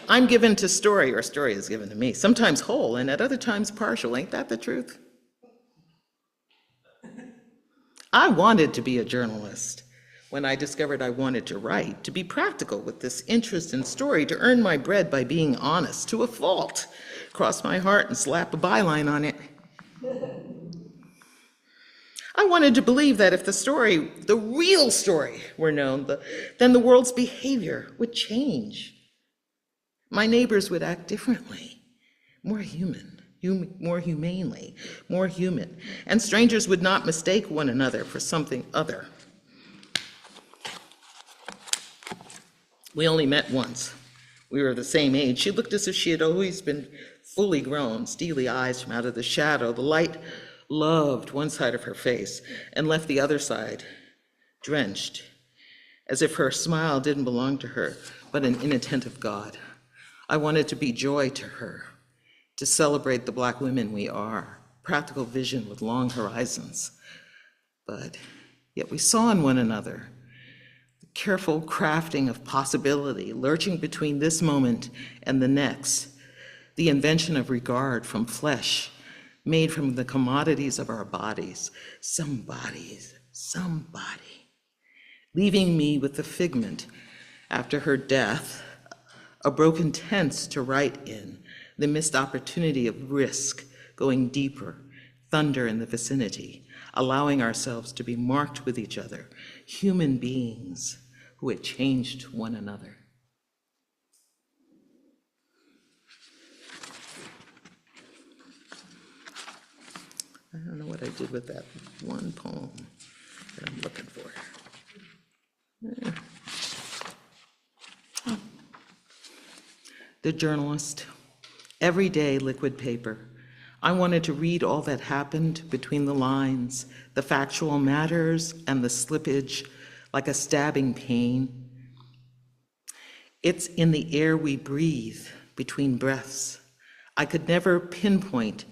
I'm given to story, or story is given to me, sometimes whole and at other times partial. Ain't that the truth? I wanted to be a journalist when I discovered I wanted to write, to be practical with this interest in story, to earn my bread by being honest, to a fault, cross my heart and slap a byline on it. I wanted to believe that if the story, the real story, were known, then the world's behavior would change. My neighbors would act differently, more human, more humanely, more human, and strangers would not mistake one another for something other. We only met once. We were the same age. She looked as if she had always been fully grown, steely eyes from out of the shadow. The light loved one side of her face and left the other side drenched, as if her smile didn't belong to her, but an inattentive God. I wanted to be joy to her, to celebrate the Black women we are, practical vision with long horizons. But yet we saw in one another careful crafting of possibility, lurching between this moment and the next, the invention of regard from flesh, made from the commodities of our bodies, somebody, leaving me with the figment after her death, a broken tense to write in, the missed opportunity of risk, going deeper, thunder in the vicinity, allowing ourselves to be marked with each other, human beings who had changed one another. I don't know what I did with that one poem that I'm looking for. The journalist, everyday liquid paper. I wanted to read all that happened between the lines, the factual matters and the slippage, like a stabbing pain. It's in the air we breathe between breaths. I could never pinpoint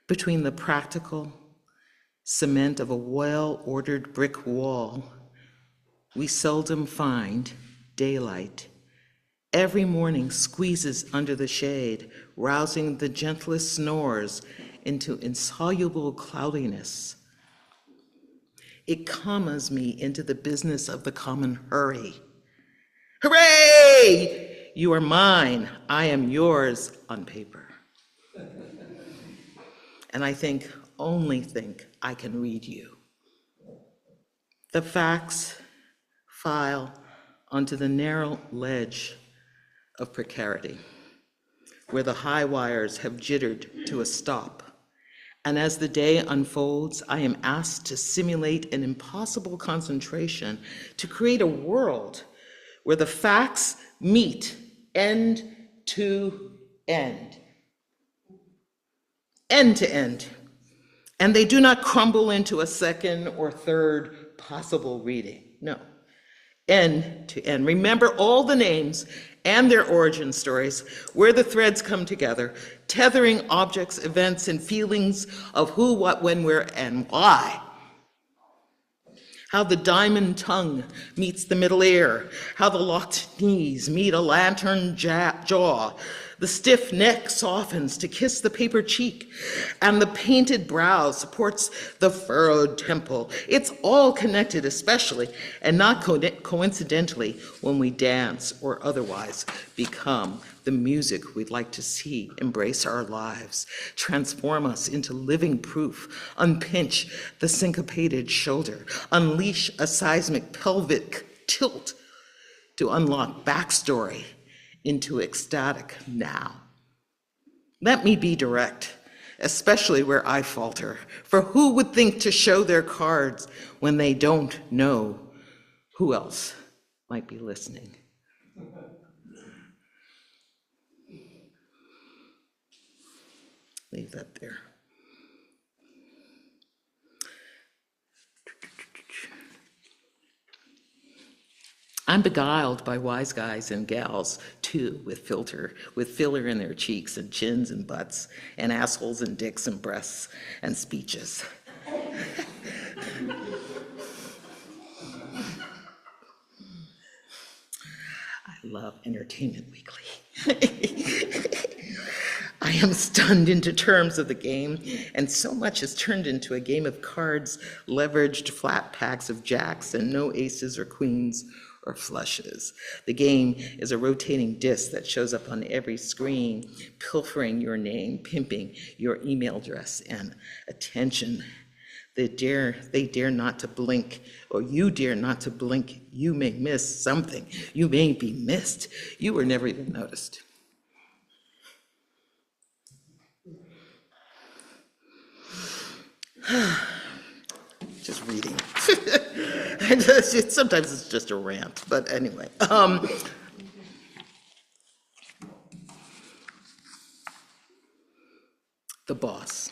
between the practical cement of a well-ordered brick wall. We seldom find daylight. Every morning squeezes under the shade, rousing the gentlest snores into insoluble cloudiness. It commas me into the business of the common hurry. Hooray! You are mine, I am yours on paper. And I only think I can read you. The facts file onto the narrow ledge of precarity, where the high wires have jittered to a stop. And as the day unfolds, I am asked to simulate an impossible concentration to create a world where the facts meet end to end. End to end. And they do not crumble into a second or third possible reading. No, end to end. Remember all the names and their origin stories, where the threads come together, tethering objects, events, and feelings of who, what, when, where, and why. How the diamond tongue meets the middle ear, how the locked knees meet a lantern jaw, the stiff neck softens to kiss the paper cheek, and the painted brow supports the furrowed temple. It's all connected, especially, and not coincidentally, when we dance or otherwise become the music we'd like to see embrace our lives, transform us into living proof, unpinch the syncopated shoulder, unleash a seismic pelvic tilt to unlock backstory into ecstatic now. Let me be direct, especially where I falter, for who would think to show their cards when they don't know who else might be listening? Leave that there. I'm beguiled by wise guys and gals, too, with filler in their cheeks and chins and butts and assholes and dicks and breasts and speeches. I love Entertainment Weekly. I am stunned into terms of the game, and so much has turned into a game of cards, leveraged flat packs of jacks and no aces or queens or flushes. The game is a rotating disc that shows up on every screen, pilfering your name, pimping your email address and attention. They dare not to blink, or you dare not to blink. You may miss something. You may be missed. You were never even noticed. Just reading. Sometimes it's just a rant, but anyway. The boss.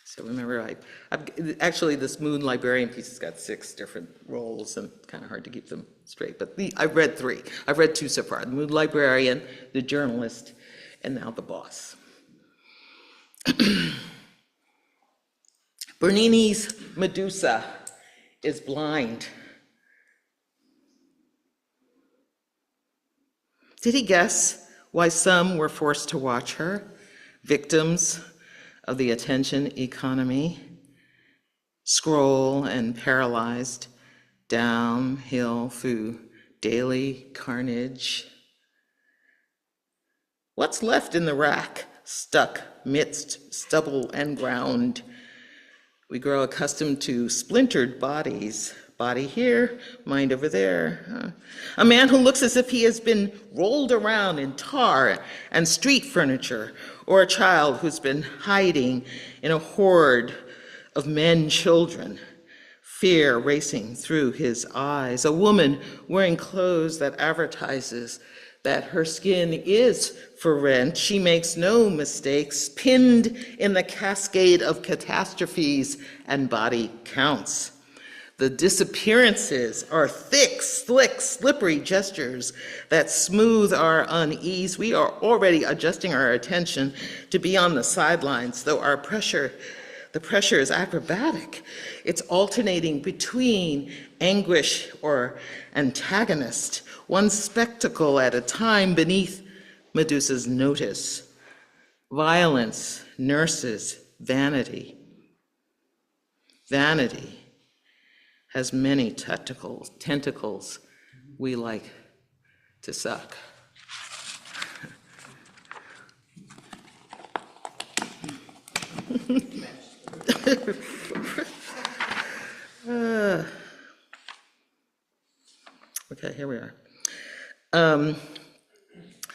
So remember, I've actually this Moon Librarian piece has got 6 different roles, and kind of hard to keep them straight. But I've read 3. I've read 2 so far: the Moon Librarian, the journalist, and now the boss. Bernini's Medusa is blind, Did he guess why some were forced to watch her, victims of the attention economy, scroll and paralyzed downhill through daily carnage? What's left in the rack, stuck midst stubble and ground? We grow accustomed to splintered bodies, body here, mind over there. A man who looks as if he has been rolled around in tar and street furniture, or a child who's been hiding in a horde of men, children, fear racing through his eyes. A woman wearing clothes that advertises that her skin is for rent. She makes no mistakes, pinned in the cascade of catastrophes and body counts. The disappearances are thick, slick, slippery gestures that smooth our unease. We are already adjusting our attention to be on the sidelines, though the pressure is acrobatic. It's alternating between anguish or antagonist, one spectacle at a time beneath Medusa's notice. Violence, nurses, vanity. Vanity has many tentacles we like to suck. Okay, here we are.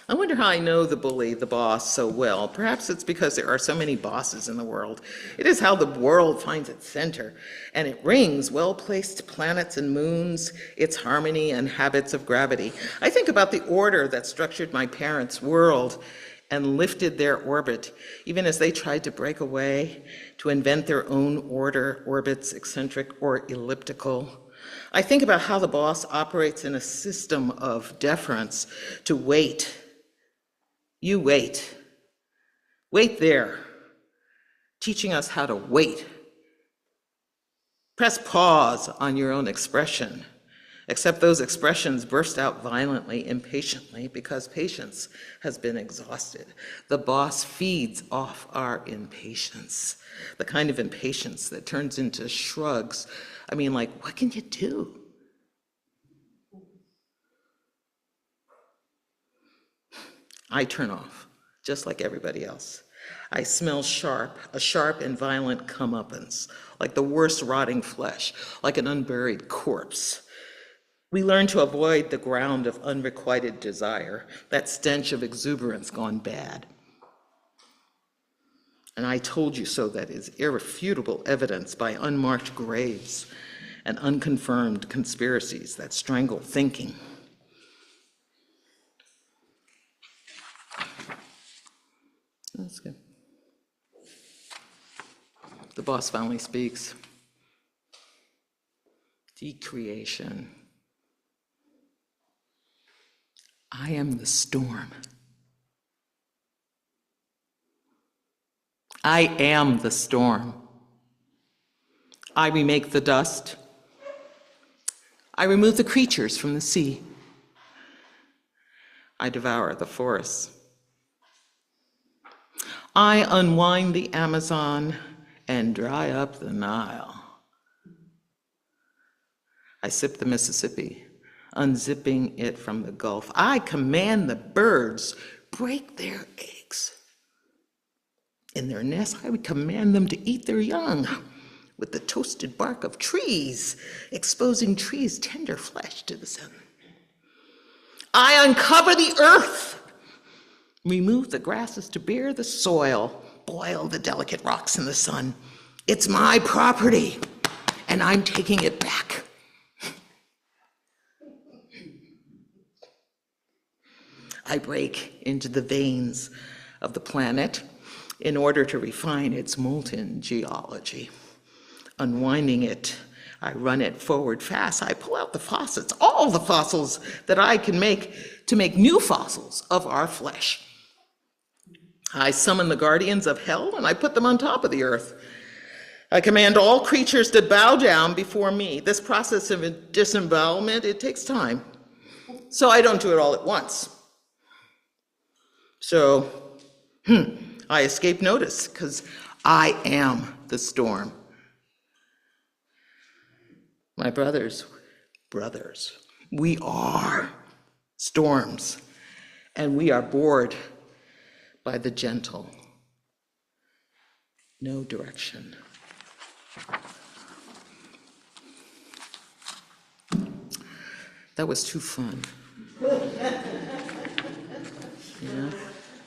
I wonder how I know the bully, the boss, so well. Perhaps it's because there are so many bosses in the world. It is how the world finds its center, and it rings well-placed planets and moons, its harmony and habits of gravity. I think about the order that structured my parents' world and lifted their orbit, even as they tried to break away, to invent their own order, orbits, eccentric or elliptical. I think about how the boss operates in a system of deference to wait. You wait. Wait there, teaching us how to wait. Press pause on your own expression, except those expressions burst out violently, impatiently, because patience has been exhausted. The boss feeds off our impatience, the kind of impatience that turns into shrugs. I mean, like, what can you do? I turn off, just like everybody else. I smell sharp, a sharp and violent comeuppance, like the worst rotting flesh, like an unburied corpse. We learn to avoid the ground of unrequited desire, that stench of exuberance gone bad. And I told you so that is irrefutable evidence by unmarked graves and unconfirmed conspiracies that strangle thinking. That's good. The boss finally speaks. Decreation. I am the storm. I am the storm. I remake the dust. I remove the creatures from the sea. I devour the forests. I unwind the Amazon and dry up the Nile. I sip the Mississippi, unzipping it from the Gulf. I command the birds, break their eggs. In their nests, I would command them to eat their young with the toasted bark of trees, exposing trees' tender flesh to the sun. I uncover the earth, remove the grasses to bare the soil, boil the delicate rocks in the sun. It's my property, and I'm taking it back. I break into the veins of the planet in order to refine its molten geology. Unwinding it, I run it forward fast. I pull out the faucets, all the fossils that I can make to make new fossils of our flesh. I summon the guardians of hell and I put them on top of the earth. I command all creatures to bow down before me. This process of disembowelment, it takes time. So I don't do it all at once. So, I escape notice because I am the storm. My brothers, we are storms, and we are bored by the gentle. No direction. That was too fun. Yeah,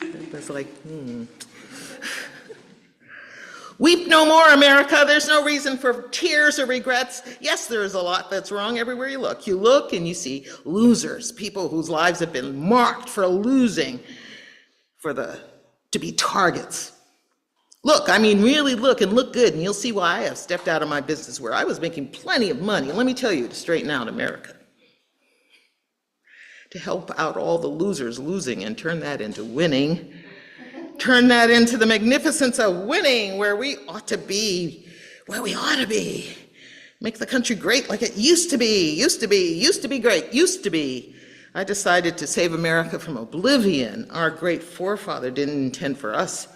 it was like, Weep no more, America. There's no reason for tears or regrets. Yes, there is a lot that's wrong everywhere you look. You look and you see losers, people whose lives have been marked for losing, to be targets. Look, I mean, really look and look good, and you'll see why I have stepped out of my business where I was making plenty of money. Let me tell you, to straighten out America. To help out all the losers losing and turn that into winning. Turn that into the magnificence of winning, where we ought to be, where we ought to be. Make the country great like it used to be great, used to be. I decided to save America from oblivion. Our great forefather didn't intend for us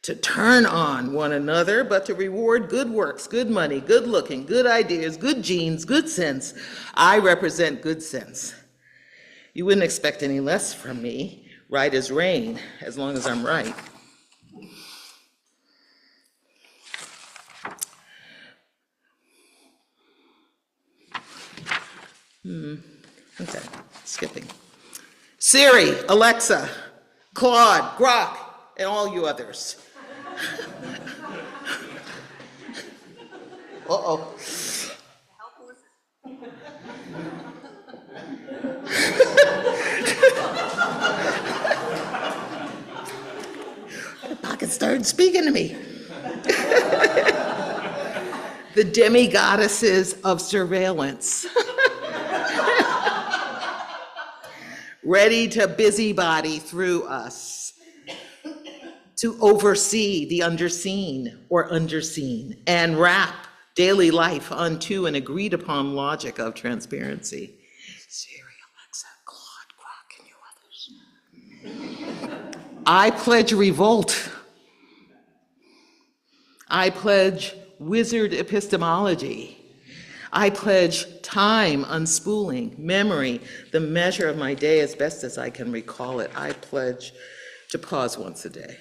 to turn on one another, but to reward good works, good money, good looking, good ideas, good genes, good sense. I represent good sense. You wouldn't expect any less from me. Right as rain, as long as I'm right. Okay, skipping. Siri, Alexa, Claude, Grok, and all you others. Uh-oh. The pocket started speaking to me. The demigoddesses of surveillance. Ready to busybody through us, to oversee the underseen or underseen, and wrap daily life unto an agreed upon logic of transparency. Siri, Alexa, Claude, Grok, and you others. I pledge revolt. I pledge wizard epistemology. I pledge time unspooling, memory, the measure of my day as best as I can recall it. I pledge to pause once a day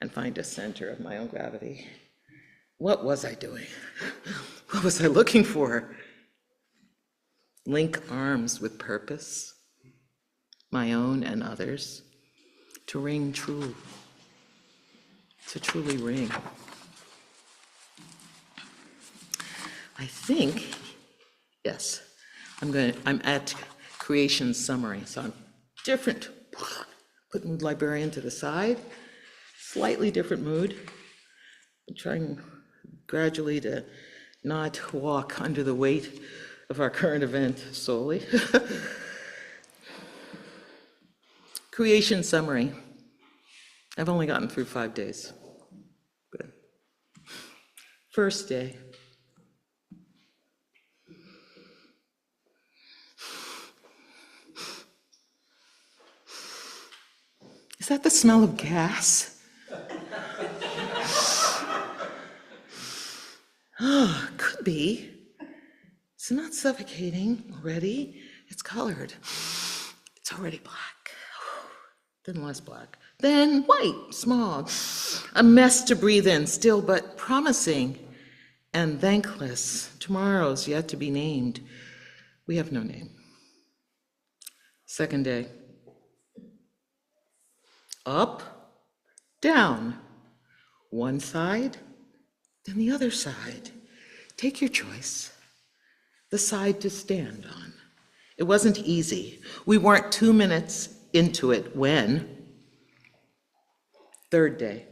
and find a center of my own gravity. What was I doing? What was I looking for? Link arms with purpose, my own and others, to ring true, to truly ring. I think, yes, I'm at creation summary, so I'm different. Put mood librarian to the side, slightly different mood. I'm trying gradually to not walk under the weight of our current event solely. Creation summary. I've only gotten through 5 days. Good. First day. Is that the smell of gas? Oh, could be. It's not suffocating already. It's colored. It's already black. Then less black. Then white, smog. A mess to breathe in, still but promising and thankless. Tomorrow's yet to be named. We have no name. Second day. Up, down, one side, then the other side. Take your choice, the side to stand on. It wasn't easy. We weren't 2 minutes into it when. Third day.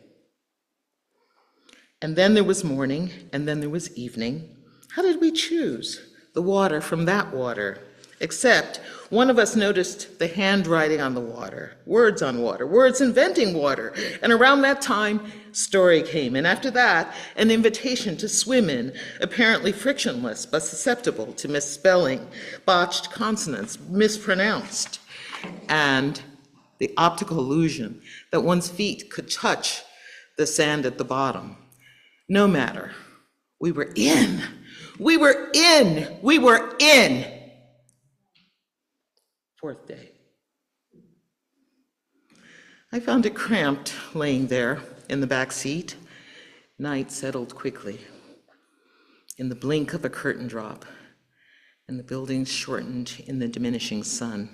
And then there was morning, and then there was evening. How did we choose the water from that water? Except one of us noticed the handwriting on the water, words on water, words inventing water. And around that time, story came. And after that, an invitation to swim in, apparently frictionless, but susceptible to misspelling, botched consonants, mispronounced. And the optical illusion that one's feet could touch the sand at the bottom. No matter, we were in. We were in. We were in. Fourth day. I found it cramped laying there in the back seat. Night settled quickly. In the blink of a curtain drop, and the buildings shortened in the diminishing sun,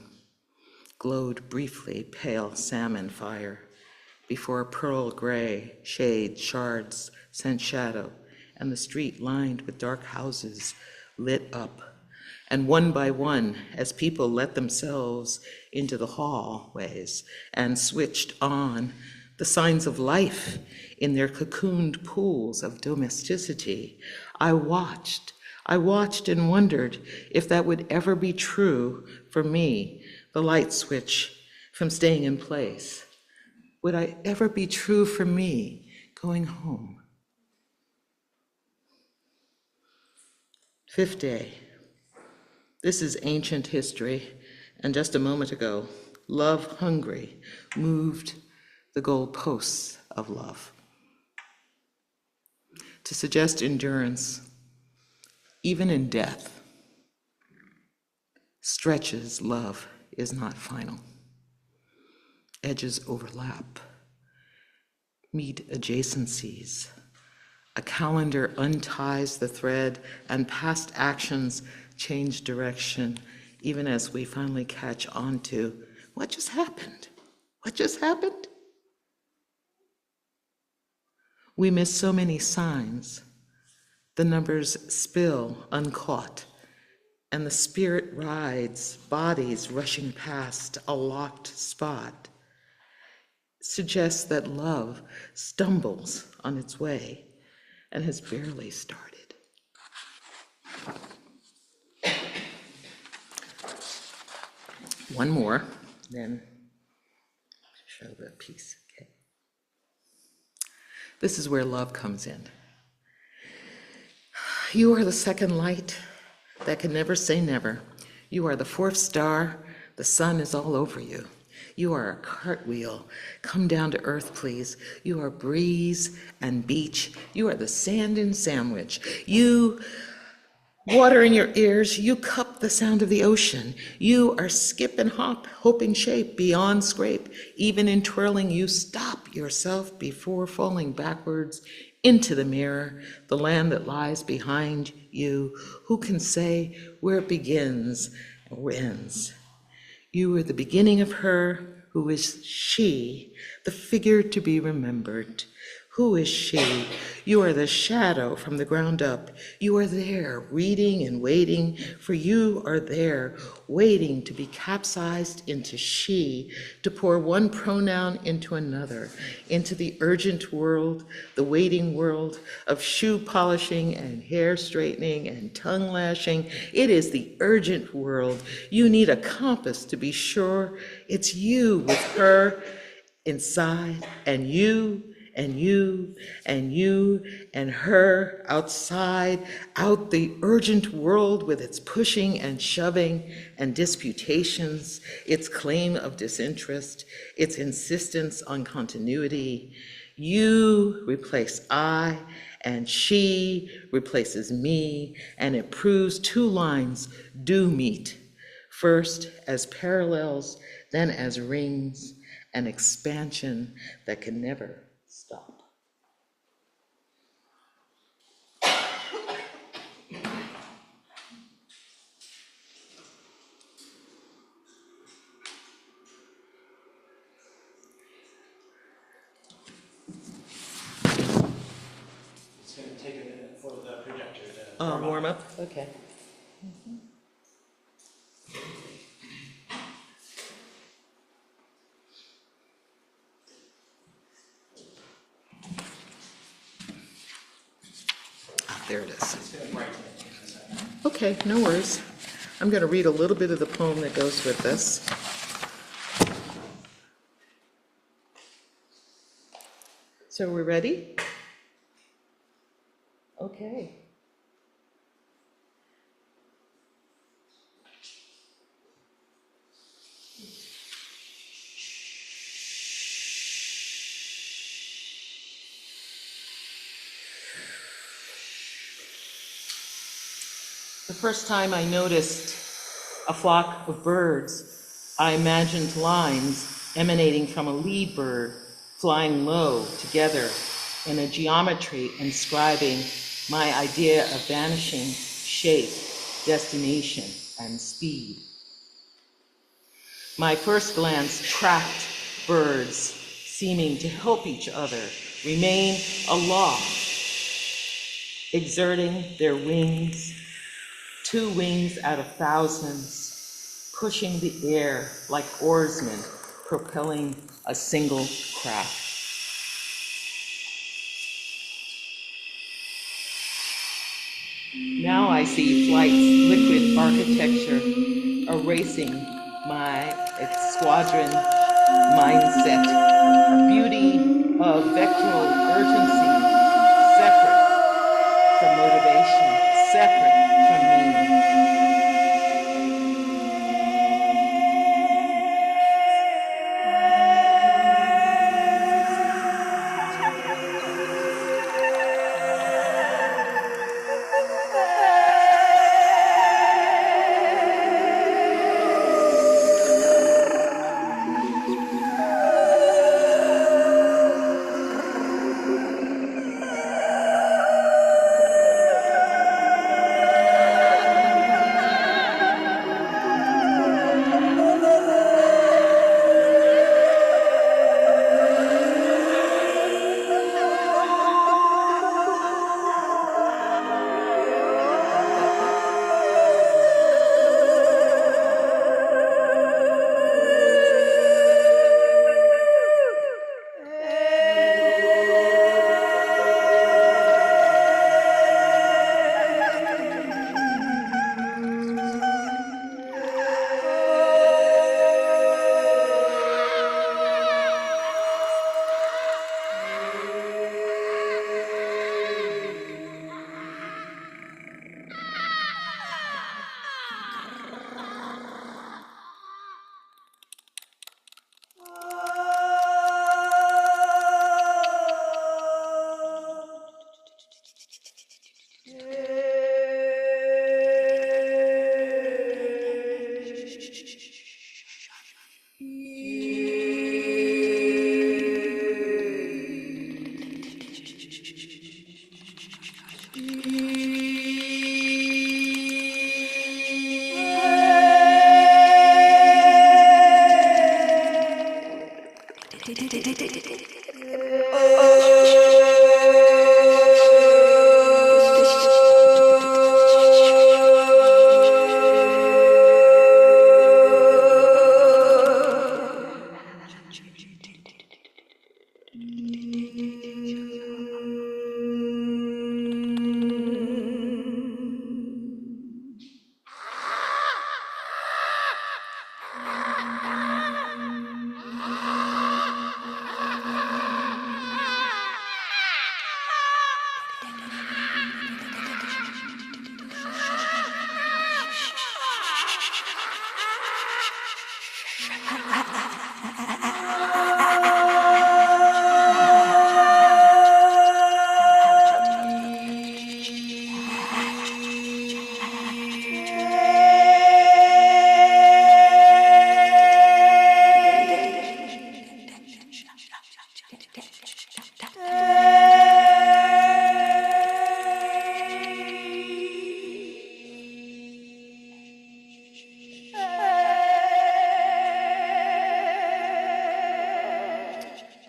glowed briefly pale salmon fire before pearl gray shade shards sent shadow, and the street lined with dark houses lit up. And one by one, as people let themselves into the hallways and switched on the signs of life in their cocooned pools of domesticity, I watched and wondered if that would ever be true for me, the light switch from staying in place. Would I ever be true for me going home? Fifth day. This is ancient history, and just a moment ago, love hungry moved the goalposts of love to suggest endurance, even in death. Stretches love is not final. Edges overlap, meet adjacencies. A calendar unties the thread, and past actions change direction, even as we finally catch on to what just happened? What just happened? We miss so many signs. The numbers spill uncaught, and the spirit rides, bodies rushing past a locked spot. Suggests that love stumbles on its way and has barely started. One more, then show the piece. Okay. This is where love comes in. You are the second light that can never say never. You are the fourth star. The sun is all over you. You are a cartwheel. Come down to earth, please. You are breeze and beach. You are the sand and sandwich. You water in your ears. You cup the sound of the ocean. You are skip and hop, hoping shape beyond scrape. Even in twirling, you stop yourself before falling backwards into the mirror, the land that lies behind you. Who can say where it begins or ends? You are the beginning of her, who is she, the figure to be remembered. Who is she? You are the shadow from the ground up. You are there, reading and waiting, for you are there, waiting to be capsized into she, to pour one pronoun into another, into the urgent world, the waiting world of shoe polishing and hair straightening and tongue lashing. It is the urgent world. You need a compass to be sure it's you with her inside, and you and you and you and her outside, out the urgent world with its pushing and shoving and disputations, its claim of disinterest, its insistence on continuity. You replace I, and she replaces me, and it proves two lines do meet, first as parallels, then as rings, an expansion that can never stop. It's going to take a minute for the projector to Warm up? Okay. There it is. Okay, no worries. I'm going to read a little bit of the poem that goes with this. So we're ready? Okay. The first time I noticed a flock of birds, I imagined lines emanating from a lead bird flying low together in a geometry inscribing my idea of vanishing, shape, destination, and speed. My first glance tracked birds seeming to help each other remain aloft, exerting their wings, 2 wings out of thousands, pushing the air like oarsmen propelling a single craft. Now I see flight's liquid architecture erasing my squadron mindset, beauty of vectoral urgency, separate from motivation, separate from meaning.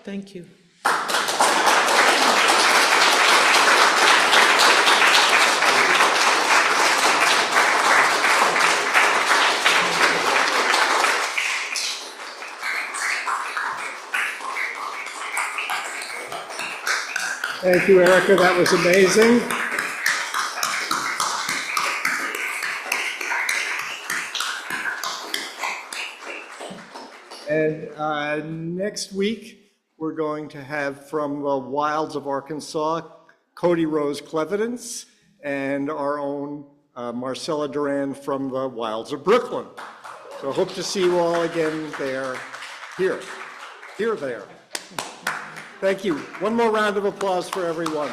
Thank you. Thank you, Erica. That was amazing. And next week, we're going to have from the wilds of Arkansas, Cody Rose Clevidence, and our own Marcella Duran from the wilds of Brooklyn. So hope to see you all again there, here, there. Thank you. One more round of applause for everyone.